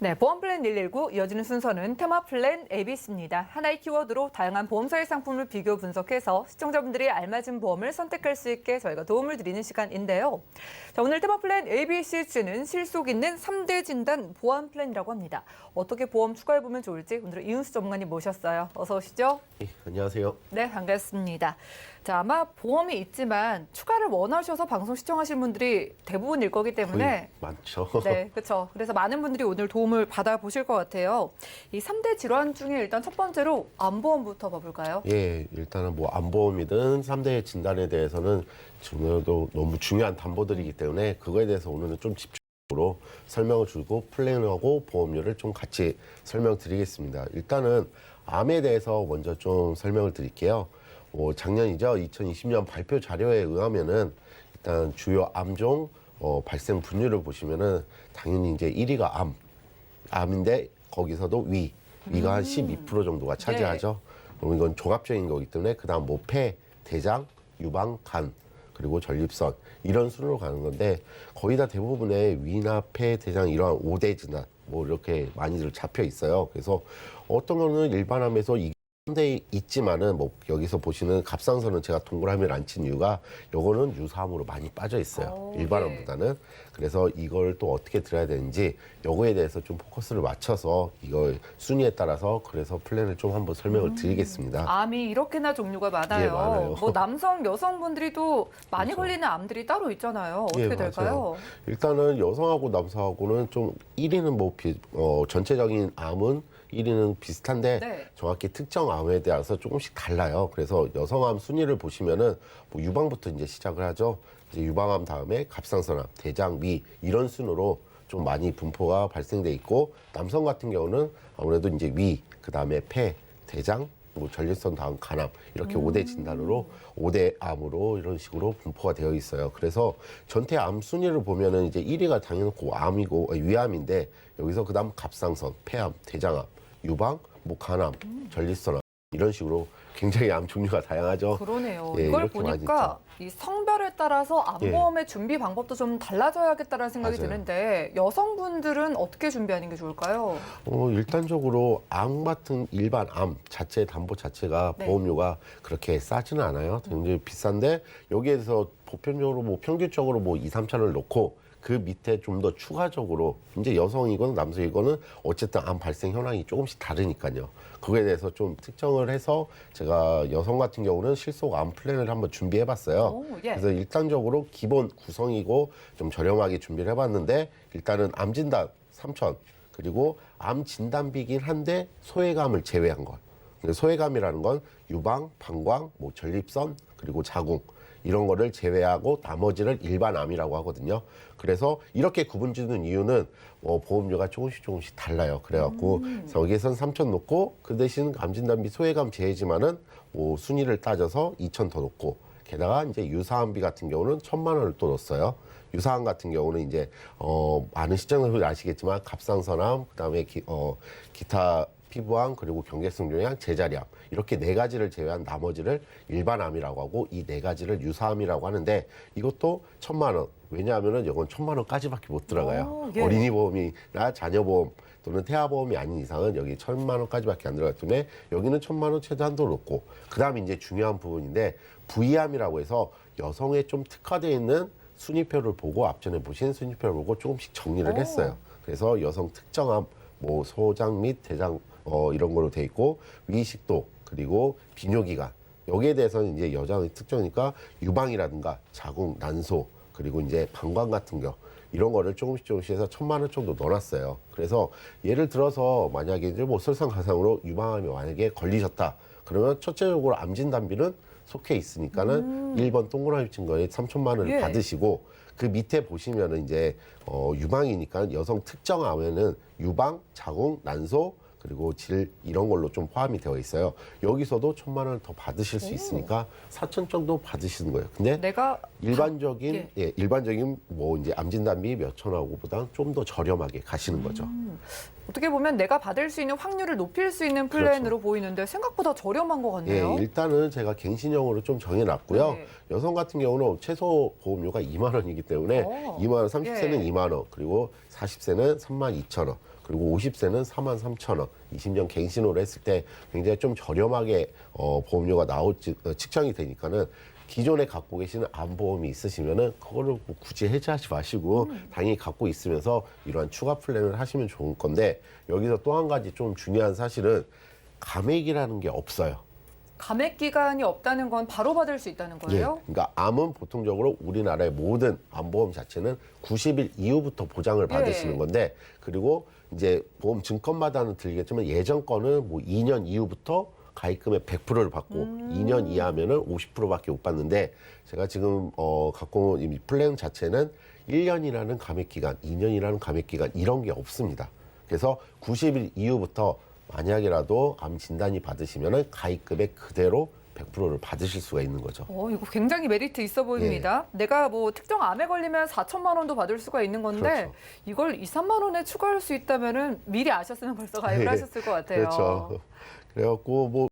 네, 보험 플랜 119 이어지는 순서는 테마 플랜 ABC입니다. 하나의 키워드로 다양한 보험사의 상품을 비교 분석해서 시청자분들이 알맞은 보험을 선택할 수 있게 저희가 도움을 드리는 시간인데요. 자, 오늘 테마 플랜 ABC 주제는 실속 있는 3대 진단 보험 플랜이라고 합니다. 어떻게 보험 추가해보면 좋을지 오늘은 이은수 전문가님 모셨어요. 어서 오시죠. 네, 안녕하세요. 네, 반갑습니다. 자, 아마 보험이 있지만 추가를 원하셔서 방송 시청하시는 분들이 대부분일 거기 때문에 많죠. 네, 그렇죠. 그래서 많은 분들이 오늘 도움을 받아보실 것 같아요. 이 3대 질환 중에 일단 첫 번째로 암보험부터 봐볼까요? 예, 일단은 뭐 암보험이든 3대 진단에 대해서는 중요도 너무 중요한 담보들이기 때문에 그거에 대해서 오늘은 좀 집중적으로 설명을 주고 플랜하고 보험료를 좀 같이 설명드리겠습니다. 일단은 암에 대해서 먼저 좀 설명을 드릴게요. 작년이죠. 2020년 발표 자료에 의하면은 일단 주요 암종 발생 분류를 보시면은 당연히 이제 1위가 암인데 거기서도 위가 한 12% 정도가 차지하죠. 그럼 이건 종합적인 거기 때문에 그다음 뭐 폐, 대장, 유방, 간 그리고 전립선 이런 순으로 가는 건데 거의 다 대부분의 위나 폐, 대장 이러한 5대 진단 뭐 이렇게 많이들 잡혀 있어요. 그래서 어떤 거는 일반암에서 데 있지만은 뭐 여기서 보시는 갑상선은 제가 동그라미를 안 친 이유가 요거는 유사암으로 많이 빠져 있어요. 일반암보다는. 그래서 이걸 또 어떻게 들어야 되는지 요거에 대해서 좀 포커스를 맞춰서 이거 순위에 따라서 그래서 플랜을 좀 한번 설명을 드리겠습니다. 암이 이렇게나 종류가 많아요. 예, 많아요. 뭐 남성, 여성분들이 또 많이 그렇죠. 걸리는 암들이 따로 있잖아요. 어떻게 예, 될까요? 맞아요. 일단은 여성하고 남성하고는 좀 1위는 뭐 전체적인 암은 1위는 비슷한데 네. 정확히 특정 암에 대해서 조금씩 달라요. 그래서 여성암 순위를 보시면은 뭐 유방부터 이제 시작을 하죠. 이제 유방암 다음에 갑상선암, 대장, 위 이런 순으로 좀 많이 분포가 발생돼 있고 남성 같은 경우는 아무래도 이제 위, 그 다음에 폐, 대장, 뭐 전립선 다음 간암 이렇게 5대 진단으로 5대 암으로 이런 식으로 분포가 되어 있어요. 그래서 전체 암 순위를 보면은 이제 1위가 당연히 암이고 위암인데 여기서 그다음 갑상선, 폐암, 대장암, 유방, 뭐 간암, 전립선암 이런 식으로 굉장히 암 종류가 다양하죠. 그러네요. 예, 이걸 이렇게 많이 보니까 이 성별에 따라서 암보험의 준비 방법도 좀 달라져야겠다는 생각이 맞아요. 드는데 여성분들은 어떻게 준비하는 게 좋을까요? 일단적으로 암 같은 일반 암 자체 담보 자체가 네. 보험료가 그렇게 싸지는 않아요. 굉장히 비싼데 여기에서 보편적으로 뭐 평균적으로 뭐 2, 3천을 놓고 그 밑에 좀 더 추가적으로 이제 여성이건 남성이거는 어쨌든 암 발생 현황이 조금씩 다르니까요. 그거에 대해서 좀 특정을 해서 제가 여성 같은 경우는 실속 암 플랜을 한번 준비해 봤어요. 예. 그래서 일단적으로 기본 구성이고 좀 저렴하게 준비를 해봤는데 일단은 암 진단 3천 그리고 암 진단비긴 한데 소외감을 제외한 것. 소외감이라는 건 유방, 방광, 뭐 전립선 그리고 자궁 이런 거를 제외하고 나머지를 일반 암이라고 하거든요. 그래서 이렇게 구분 짓는 이유는 보험료가 조금씩 달라요. 그래갖고 여기에선 3천 놓고 그 대신 암 진단비 소외감 제외지만은 뭐 순위를 따져서 2천 더 놓고 게다가 이제 유사암비 같은 경우는 1,000만 원을 또 넣었어요. 유사암 같은 경우는 이제 많은 시청자분들 아시겠지만 갑상선암 그다음에 기타 피부암 그리고 경계성 종양, 제자리암 이렇게 4가지를 제외한 나머지를 일반암이라고 하고 이 4가지를 유사암이라고 하는데 이것도 1,000만 원. 왜냐하면은 이건 1,000만 원까지밖에 못 들어가요. 예. 어린이 보험이나 자녀 보험 또는 태아 보험이 아닌 이상은 여기 1,000만 원까지밖에 안 들어가기 때문에 여기는 1,000만 원 최대 한도 놓고 그다음에 이제 중요한 부분인데 V암이라고 해서 여성에 좀 특화되어 있는 순위표를 보고 앞전에 보신 순위표를 보고 조금씩 정리를 했어요. 그래서 여성 특정암 뭐 소장 및 대장 이런 걸로 돼 있고 위식도 그리고 비뇨기관 여기에 대해서는 이제 여자의 특정이니까 유방이라든가 자궁, 난소 그리고 이제 방광 같은 거 이런 거를 조금씩 해서 1,000만 원 정도 넣어놨어요. 그래서 예를 들어서 만약에 이제 뭐 설상가상으로 유방암이 만약에 걸리셨다 그러면 첫째적으로 암 진단비는 속해 있으니까는 1번 동그라미 친 거에 3,000만 원을 예. 받으시고 그 밑에 보시면은 이제 유방이니까 여성 특정 암에는 유방, 자궁, 난소 그리고 질 이런 걸로 좀 포함이 되어 있어요. 여기서도 1,000만 원 더 받으실 수 있으니까 4천 정도 받으시는 거예요. 근데 내가 일반적인 예. 일반적인 뭐 이제 암 진단비 몇 천하고보다 좀 더 저렴하게 가시는 거죠. 어떻게 보면 내가 받을 수 있는 확률을 높일 수 있는 플랜으로 보이는데 생각보다 저렴한 것 같네요. 예, 일단은 제가 갱신형으로 좀 정해놨고요. 네. 여성 같은 경우는 최소 보험료가 2만 원이기 때문에 2만 원, 30세는 예. 2만 원, 그리고 40세는 32,000원. 그리고 50세는 43,000원. 20년 갱신으로 했을 때 굉장히 좀 저렴하게 보험료가 측정이 되니까는 기존에 갖고 계시는 암보험이 있으시면은 그거를 뭐 굳이 해지하지 마시고 당연히 갖고 있으면서 이러한 추가 플랜을 하시면 좋을 건데, 여기서 또 한 가지 좀 중요한 사실은 감액이라는 게 없어요. 감액 기간이 없다는 건 바로 받을 수 있다는 거예요? 그러니까 암은 보통적으로 우리나라의 모든 암보험 자체는 90일 이후부터 보장을 받으시는 건데, 그리고 이제 보험 증권마다는 들겠지만 예전 거는 뭐 2년 이후부터 가입금의 100%를 받고 2년 이하면은 50%밖에 못 받는데, 제가 지금 갖고 온 이 플랜 자체는 1년이라는 감액 기간, 2년이라는 감액 기간 이런 게 없습니다. 그래서 90일 이후부터 만약이라도 암 진단이 받으시면은 가입금액 그대로 100%를 받으실 수가 있는 거죠. 이거 굉장히 메리트 있어 보입니다. 내가 뭐 특정 암에 걸리면 4천만 원도 받을 수가 있는 건데 그렇죠. 이걸 2, 3만 원에 추가할 수 있다면은 미리 아셨으면 벌써 가입을 하셨을 것 같아요. 그렇죠. 그래갖고 뭐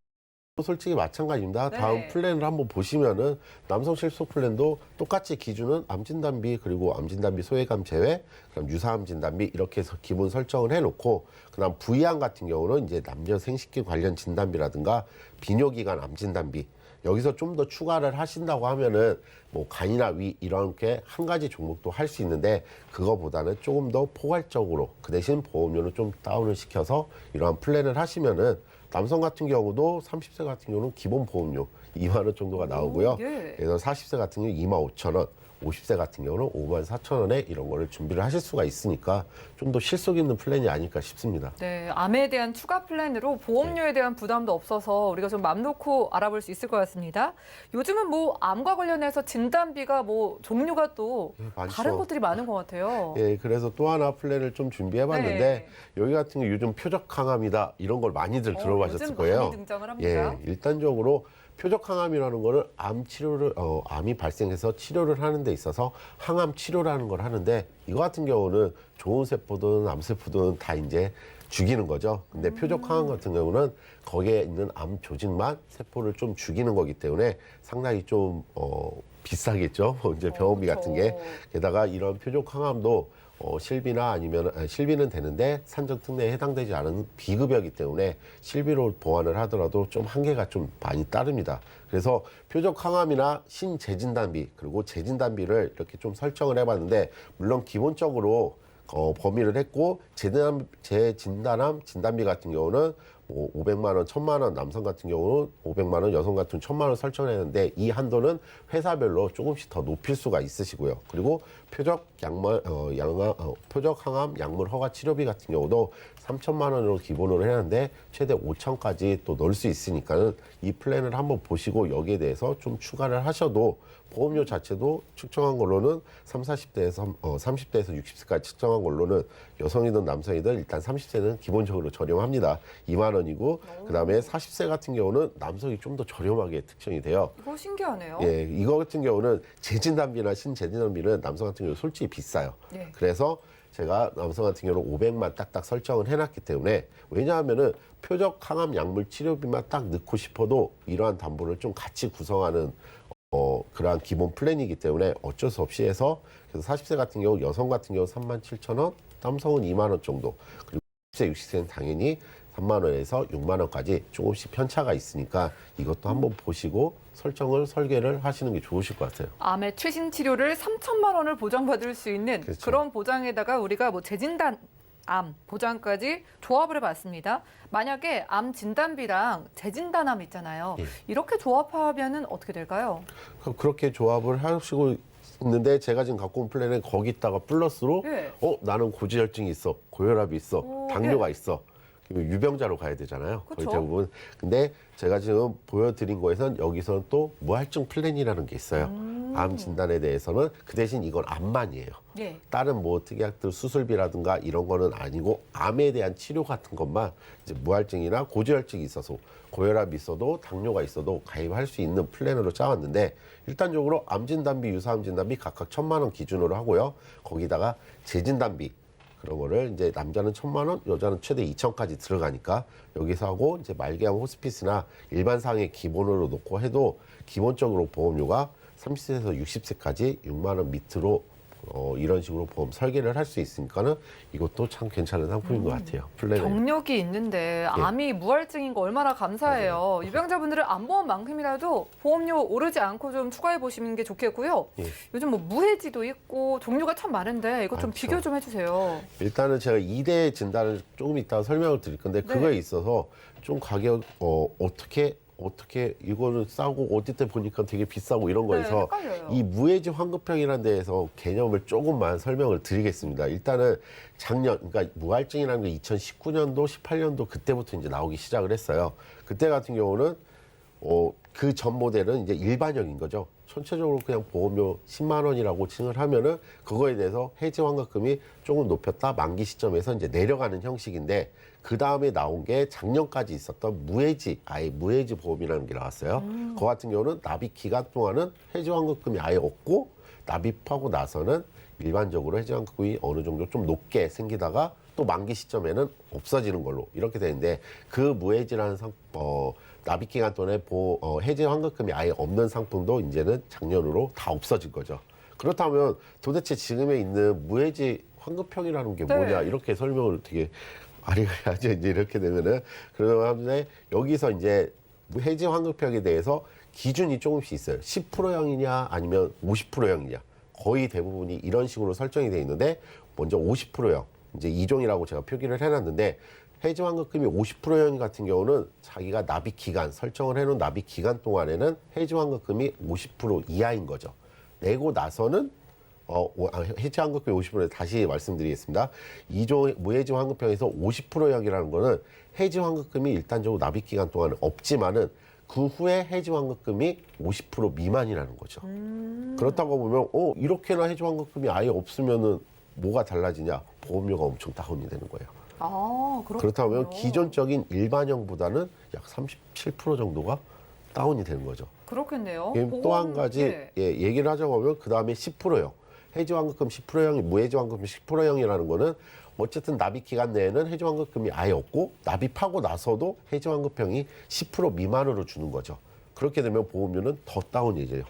솔직히 마찬가지입니다. 네. 다음 플랜을 한번 보시면은 남성 실속 플랜도 똑같이 기준은 암 진단비, 그리고 암 진단비 소외감 제외, 그다음 유사암 진단비 이렇게 해서 기본 설정을 해놓고, 그다음 부위암 같은 경우는 이제 남녀 생식기 관련 진단비라든가 비뇨기관 암 진단비, 여기서 좀 더 추가를 하신다고 하면은 뭐 간이나 위 이렇게 한 가지 종목도 할 수 있는데, 그거보다는 조금 더 포괄적으로 그 대신 보험료를 좀 다운을 시켜서 이러한 플랜을 하시면은, 남성 같은 경우도 30세 같은 경우는 기본 보험료 2만 원 정도가 나오고요. 예. 그래서 40세 같은 경우 2만 5천 원, 50세 같은 경우는 5만 4천 원에 이런 거를 준비를 하실 수가 있으니까 좀 더 실속 있는 플랜이 아닐까 싶습니다. 네, 암에 대한 추가 플랜으로 보험료에 대한 부담도 없어서 우리가 좀 맘 놓고 알아볼 수 있을 것 같습니다. 요즘은 뭐 암과 관련해서 진단비가 뭐 종류가 또 많죠. 다른 것들이 많은 것 같아요. 예, 그래서 또 하나 플랜을 좀 준비해봤는데, 네. 여기 같은 경우 요즘 표적 항암이다 이런 걸 많이들 들어보셨을 요즘 거예요. 많이 등장을 합니다. 예, 일단적으로 표적 항암이라는 거는 암 치료를 암이 발생해서 치료를 하는 데 있어서 항암 치료라는 걸 하는데, 이거 같은 경우는 좋은 세포든 암세포든 다 이제 죽이는 거죠. 근데 표적 항암 같은 경우는 거기에 있는 암 조직만 세포를 좀 죽이는 거기 때문에 상당히 좀 비싸겠죠. 이제 병원비 같은 게. 게다가 이런 표적 항암도 실비나 아니면 실비는 되는데 산정 특례에 해당되지 않은 비급여이기 때문에 실비로 보완을 하더라도 좀 한계가 좀 많이 따릅니다. 그래서 표적 항암이나 신재진단비, 그리고 재진단비를 이렇게 좀 설정을 해봤는데, 물론 기본적으로 범위를 했고, 재진단암 진단비 같은 경우는 뭐 500만 원, 1000만 원, 남성 같은 경우는 500만 원, 여성 같은 1000만 원 설정을 했는데, 이 한도는 회사별로 조금씩 더 높일 수가 있으시고요. 그리고 표적 항암 약물 허가 치료비 같은 경우도 3천만 원으로 기본으로 했는데 최대 5천까지 또 넣을 수 있으니까는 이 플랜을 한번 보시고 여기에 대해서 좀 추가를 하셔도, 보험료 자체도 측정한 걸로는 30대에서 60세까지 측정한 걸로는 여성이든 남성이든 일단 30세는 기본적으로 저렴합니다. 2만 원이고, 그다음에 40세 같은 경우는 남성이 좀 더 저렴하게 특정이 돼요. 이거 신기하네요. 예, 이거 같은 경우는 재진단비나 신재진단비는 남성 같은 경우 솔직히 비싸요. 예. 그래서 제가 남성 같은 경우는 500만 딱딱 설정을 해놨기 때문에, 왜냐하면은 표적 항암 약물 치료비만 딱 넣고 싶어도 이러한 담보를 좀 같이 구성하는 그러한 기본 플랜이기 때문에 어쩔 수 없이 해서, 그래서 40세 같은 경우 여성 같은 경우 37,000원, 남성은 2만 원 정도, 그리고 50세, 60세는 당연히 3만 원에서 6만 원까지 조금씩 편차가 있으니까 이것도 한번 보시고 설계를 하시는 게 좋으실 것 같아요. 암의 최신 치료를 3천만 원을 보장받을 수 있는 그렇죠. 그런 보장에다가 우리가 뭐 재진단 암 보장까지 조합을 해봤습니다. 만약에 암 진단비랑 재진단암 있잖아요. 예. 이렇게 조합하면은 어떻게 될까요? 그렇게 조합을 하시고 있는데, 제가 지금 갖고 온 플랜은 거기다가 플러스로 예. 나는 고지혈증이 있어, 고혈압이 있어, 오, 당뇨가 있어. 유병자로 가야 되잖아요. 거의 그쵸. 대부분. 근데 제가 지금 보여드린 거에선 여기서는 또 무할증 플랜이라는 게 있어요. 암 진단에 대해서는 그 대신 이건 암만이에요. 예. 다른 뭐 특약들 수술비라든가 이런 거는 아니고, 암에 대한 치료 같은 것만 이제 무할증이나 고지혈증이 있어서, 고혈압이 있어도 당뇨가 있어도 가입할 수 있는 플랜으로 짜왔는데, 일단적으로 암 진단비, 유사암 진단비 각각 1,000만 원 기준으로 하고요. 거기다가 재진단비, 그런 거를 이제 남자는 1,000만 원, 여자는 최대 2,000까지 들어가니까 여기서 하고, 이제 말기암 호스피스나 일반 상해 기본으로 놓고 해도 기본적으로 보험료가 30세에서 60세까지 6만 원 밑으로 이런 식으로 보험 설계를 할 수 있으니까는 이것도 참 괜찮은 상품인 것 같아요. 플랜에. 경력이 있는데 암이 무할증인 거 얼마나 감사해요. 유병자분들은 암보험만큼이라도 보험료 오르지 않고 좀 추가해 보시는 게 좋겠고요. 예. 요즘 뭐 무해지도 있고 종류가 참 많은데 이거 좀 많죠. 비교 좀 해주세요. 일단은 제가 2대 진단을 조금 이따가 설명을 드릴 건데 네. 그거에 있어서 좀 가격 어떻게 이거는 싸고 어디 때 보니까 되게 비싸고 이런 거에서 헷갈려요. 이 무해지 환급형이라는 데에서 개념을 조금만 설명을 드리겠습니다. 일단은 작년 그러니까 무할증이라는 게 2019년도 18년도 그때부터 이제 나오기 시작을 했어요. 그때 같은 경우는 그 전 모델은 이제 일반형인 거죠. 전체적으로 그냥 보험료 10만 원이라고 칭을 하면은 그거에 대해서 해지 환급금이 조금 높였다 만기 시점에서 이제 내려가는 형식인데 그 다음에 나온 게 작년까지 있었던 무해지 아예 무해지 보험이라는 게 나왔어요. 그거 같은 경우는 납입 기간 동안은 해지 환급금이 아예 없고 납입하고 나서는 일반적으로 해지 환급금이 어느 정도 좀 높게 생기다가 또 만기 시점에는 없어지는 걸로 이렇게 되는데 그 무해지라는 납입 기간 동안에 해지 환급금이 아예 없는 상품도 이제는 작년으로 다 없어질 거죠. 그렇다면 도대체 지금에 있는 무해지 환급형이라는 게 뭐냐 네. 이렇게 설명을 되게 아리가야죠. 이제 이렇게 되면은 그런데 여기서 이제 해지 환급형에 대해서 기준이 조금씩 있어요. 10%형이냐 아니면 50%형이냐 거의 대부분이 이런 식으로 설정이 돼 있는데 먼저 50%형 이제 2종이라고 제가 표기를 해놨는데 해지 환급금이 50%형 같은 경우는 자기가 납입 기간 설정을 해놓은 납입 기간 동안에는 해지 환급금이 50% 이하인 거죠. 내고 나서는 해지 환급금이 50% 다시 말씀드리겠습니다. 2종 무해지 환급형에서 50%형이라는 거는 해지 환급금이 일단적으로 납입 기간 동안은 없지만은 그 후에 해지 환급금이 50% 미만이라는 거죠. 그렇다고 보면 이렇게나 해지 환급금이 아예 없으면은 뭐가 달라지냐? 보험료가 엄청 다운이 되는 거예요. 아, 그렇다면 기존적인 일반형보다는 약 37% 정도가 다운이 되는 거죠. 그렇겠네요. 또 한 가지 네. 얘기를 하자고 하면 그 다음에 10%형. 해지 환급금 10%형이 무해지 환급금 10%형이라는 거는 어쨌든 납입 기간 내에는 해지 환급금이 아예 없고 납입하고 나서도 해지 환급형이 10% 미만으로 주는 거죠. 그렇게 되면 보험료는 더 다운이 돼요.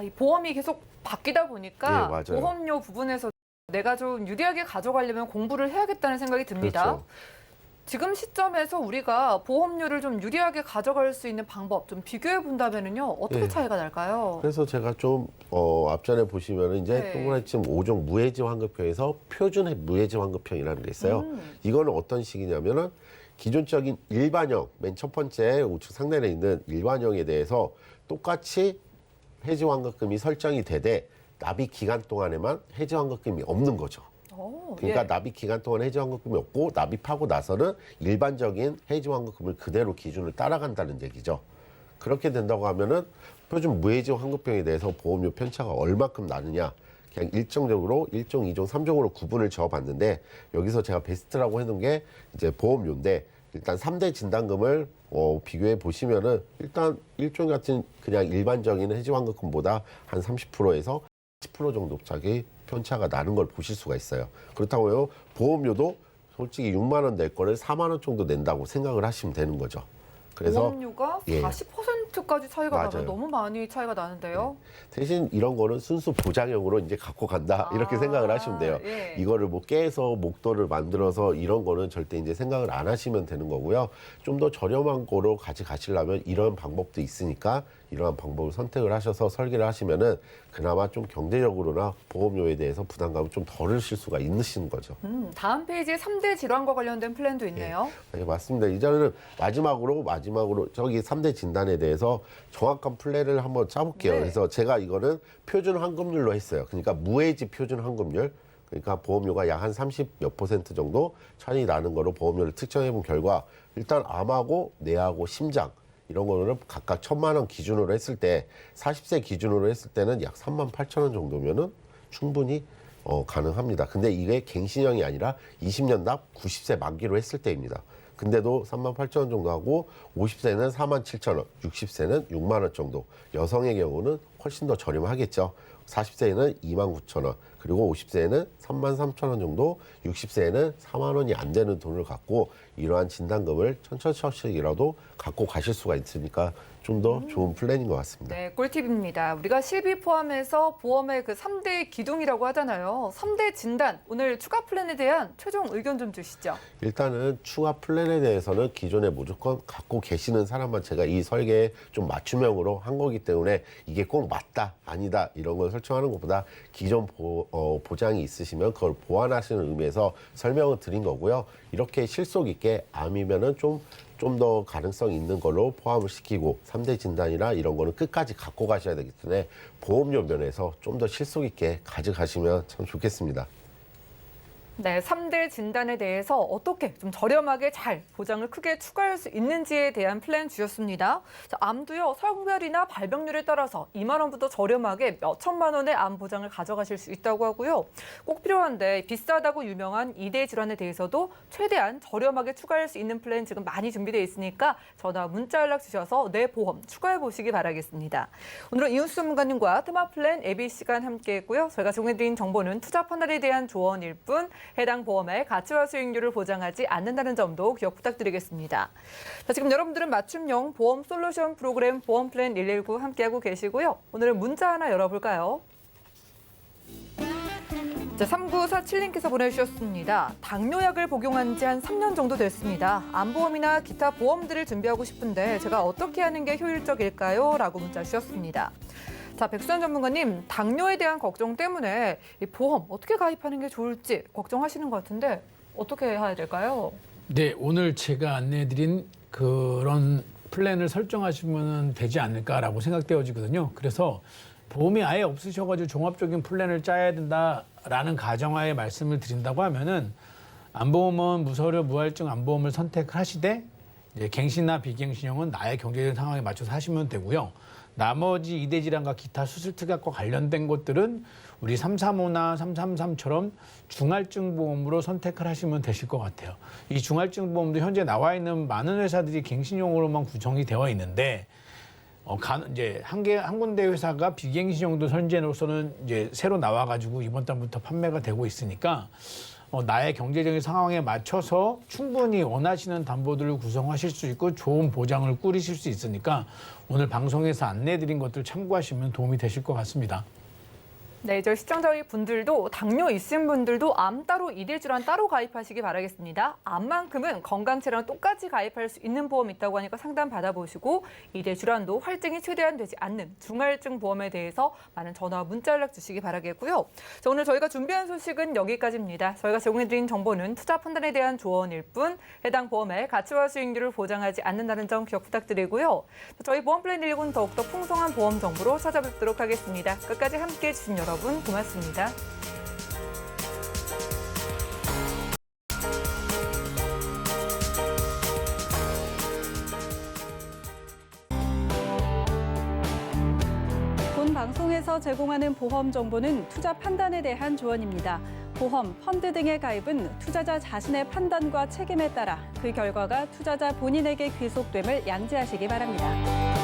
이 보험이 계속 바뀌다 보니까 네, 맞아요. 보험료 부분에서 내가 좀 유리하게 가져가려면 공부를 해야겠다는 생각이 듭니다. 그렇죠. 지금 시점에서 우리가 보험료를 좀 유리하게 가져갈 수 있는 방법 좀 비교해 본다면은요 어떻게 네. 차이가 날까요? 그래서 제가 좀 앞전에 보시면은 이제 네. 동그랗게 지금 5종 무해지 환급형에서 표준 무해지 환급형이라는 게 있어요. 이거는 어떤 식이냐면은 기존적인 일반형 맨 첫 번째 우측 상단에 있는 일반형에 대해서 똑같이 해지 환급금이 설정이 되되 납입 기간 동안에만 해지 환급금이 없는 거죠. 그러니까 예. 납입 기간 동안 해지 환급금이 없고 납입하고 나서는 일반적인 해지 환급금을 그대로 기준을 따라간다는 얘기죠. 그렇게 된다고 하면은 표준 무해지 환급형에 대해서 보험료 편차가 얼마큼 나느냐 그냥 일정적으로 1종, 2종, 3종으로 구분을 지어봤는데 여기서 제가 베스트라고 해놓은 게 이제 보험료인데 일단 3대 진단금을 비교해 보시면은 일단 1종 같은 그냥 일반적인 해지 환급금보다 한 30%에서 10% 정도 짜리 편차가 나는 걸 보실 수가 있어요. 그렇다고 해요. 보험료도 솔직히 6만 원 낼 거를 4만 원 정도 낸다고 생각을 하시면 되는 거죠. 그래서 보험료가 예. 40%까지 차이가 나면 맞아요. 너무 많이 차이가 나는데요. 대신 이런 거는 순수 보장형으로 이제 갖고 간다 이렇게 생각을 하시면 돼요. 예. 이거를 뭐 깨서 목도를 만들어서 이런 거는 절대 이제 생각을 안 하시면 되는 거고요. 좀 더 저렴한 거로 가져가시려면 이런 방법도 있으니까 이러한 방법을 선택을 하셔서 설계를 하시면은 그나마 좀 경제적으로나 보험료에 대해서 부담감을 좀 덜으실 수가 있으신 거죠. 다음 페이지에 3대 질환과 관련된 플랜도 있네요. 네, 맞습니다. 이제는 마지막으로 저기 3대 진단에 대해서 정확한 플랜을 한번 짜볼게요. 네. 그래서 제가 이거는 표준 환급률로 했어요. 그러니까 무해지 표준 환급률. 그러니까 보험료가 약 한 30몇 % 정도 차이 나는 거로 보험료를 특정해 본 결과 일단 암하고 뇌하고 심장 이런 거는 각각 1,000만 원 기준으로 했을 때 40세 기준으로 했을 때는 약 38,000원 정도면은 충분히 가능합니다. 근데 이게 갱신형이 아니라 20년 납 90세 만기로 했을 때입니다. 근데도 38,000원 정도 하고 50세는 47,000원, 60세는 6만 원 정도. 여성의 경우는 훨씬 더 저렴하겠죠. 40세에는 29,000원, 그리고 50세에는 33,000원 정도, 60세에는 4만 원이 안 되는 돈을 갖고 이러한 진단금을 천천히라도 갖고 가실 수가 있으니까 좀 더 좋은 플랜인 것 같습니다. 네, 꿀팁입니다. 우리가 실비 포함해서 보험의 그 3대 기둥이라고 하잖아요. 3대 진단, 오늘 추가 플랜에 대한 최종 의견 좀 주시죠. 일단은 추가 플랜에 대해서는 기존에 무조건 갖고 계시는 사람만 제가 이 설계에 좀 맞춤형으로 한 거기 때문에 이게 꼭 맞다, 아니다 이런 걸 설정하는 것보다 기존 보장이 있으시면 그걸 보완하시는 의미에서 설명을 드린 거고요. 이렇게 실속 있게 암이면은 좀 더 가능성 있는 걸로 포함을 시키고 3대 진단이나 이런 거는 끝까지 갖고 가셔야 되기 때문에 보험료 면에서 좀 더 실속 있게 가져가시면 참 좋겠습니다. 네, 3대 진단에 대해서 어떻게 좀 저렴하게 잘 보장을 크게 추가할 수 있는지에 대한 플랜 주셨습니다. 자, 암도요, 성별이나 발병률에 따라서 2만 원부터 저렴하게 몇 천만 원의 암 보장을 가져가실 수 있다고 하고요. 꼭 필요한데 비싸다고 유명한 2대 질환에 대해서도 최대한 저렴하게 추가할 수 있는 플랜 지금 많이 준비되어 있으니까 전화, 문자 연락 주셔서 내 보험 추가해 보시기 바라겠습니다. 오늘은 이윤수 전문가님과 테마 플랜 예비 시간 함께했고요. 저희가 제공해드린 정보는 투자 판단에 대한 조언일 뿐 해당 보험의 가치와 수익률을 보장하지 않는다는 점도 기억 부탁드리겠습니다. 자, 지금 여러분들은 맞춤형 보험 솔루션 프로그램 보험 플랜 119 함께하고 계시고요. 오늘은 문자 하나 열어볼까요? 자, 3947님께서 보내주셨습니다. 당뇨약을 복용한 지 한 3년 정도 됐습니다. 암보험이나 기타 보험들을 준비하고 싶은데 제가 어떻게 하는 게 효율적일까요? 라고 문자 주셨습니다. 자, 백수현 전문가님, 당뇨에 대한 걱정 때문에 이 보험 어떻게 가입하는 게 좋을지 걱정하시는 것 같은데 어떻게 해야 될까요? 네, 오늘 제가 안내해드린 그런 플랜을 설정하시면 되지 않을까라고 생각되어지거든요. 그래서 보험이 아예 없으셔가지고 종합적인 플랜을 짜야 된다라는 가정하에 말씀을 드린다고 하면은 암보험은 무서류 무할증 암보험을 선택하시되 이제 갱신이나 비갱신형은 나의 경제적인 상황에 맞춰서 하시면 되고요. 나머지 2대 질환과 기타 수술 특약과 관련된 것들은 우리 335나 333처럼 중할증 보험으로 선택을 하시면 되실 것 같아요. 이 중할증 보험도 현재 나와 있는 많은 회사들이 갱신용으로만 구성이 되어 있는데 이제 한 군데 회사가 비갱신용도 현재로서는 이제 새로 나와가지고 이번 달부터 판매가 되고 있으니까 나의 경제적인 상황에 맞춰서 충분히 원하시는 담보들을 구성하실 수 있고 좋은 보장을 꾸리실 수 있으니까 오늘 방송에서 안내해드린 것들 참고하시면 도움이 되실 것 같습니다. 네, 저희 시청자 분들도 당뇨 있으신 분들도 암 따로 2대 질환 따로 가입하시기 바라겠습니다. 암만큼은 건강체랑 똑같이 가입할 수 있는 보험이 있다고 하니까 상담 받아보시고 2대 질환도 할증이 최대한 되지 않는 중할증 보험에 대해서 많은 전화, 문자 연락 주시기 바라겠고요. 자, 오늘 저희가 준비한 소식은 여기까지입니다. 저희가 제공해드린 정보는 투자 판단에 대한 조언일 뿐 해당 보험의 가치와 수익률을 보장하지 않는다는 점 기억 부탁드리고요. 저희 보험 플랜 119는 더욱더 풍성한 보험 정보로 찾아뵙도록 하겠습니다. 끝까지 함께해 주신 여러분 고맙습니다. 본 방송에서 제공하는 보험 정보는 투자 판단에 대한 조언입니다. 보험, 펀드 등의 가입은 투자자 자신의 판단과 책임에 따라 그 결과가 투자자 본인에게 귀속됨을 양지하시기 바랍니다.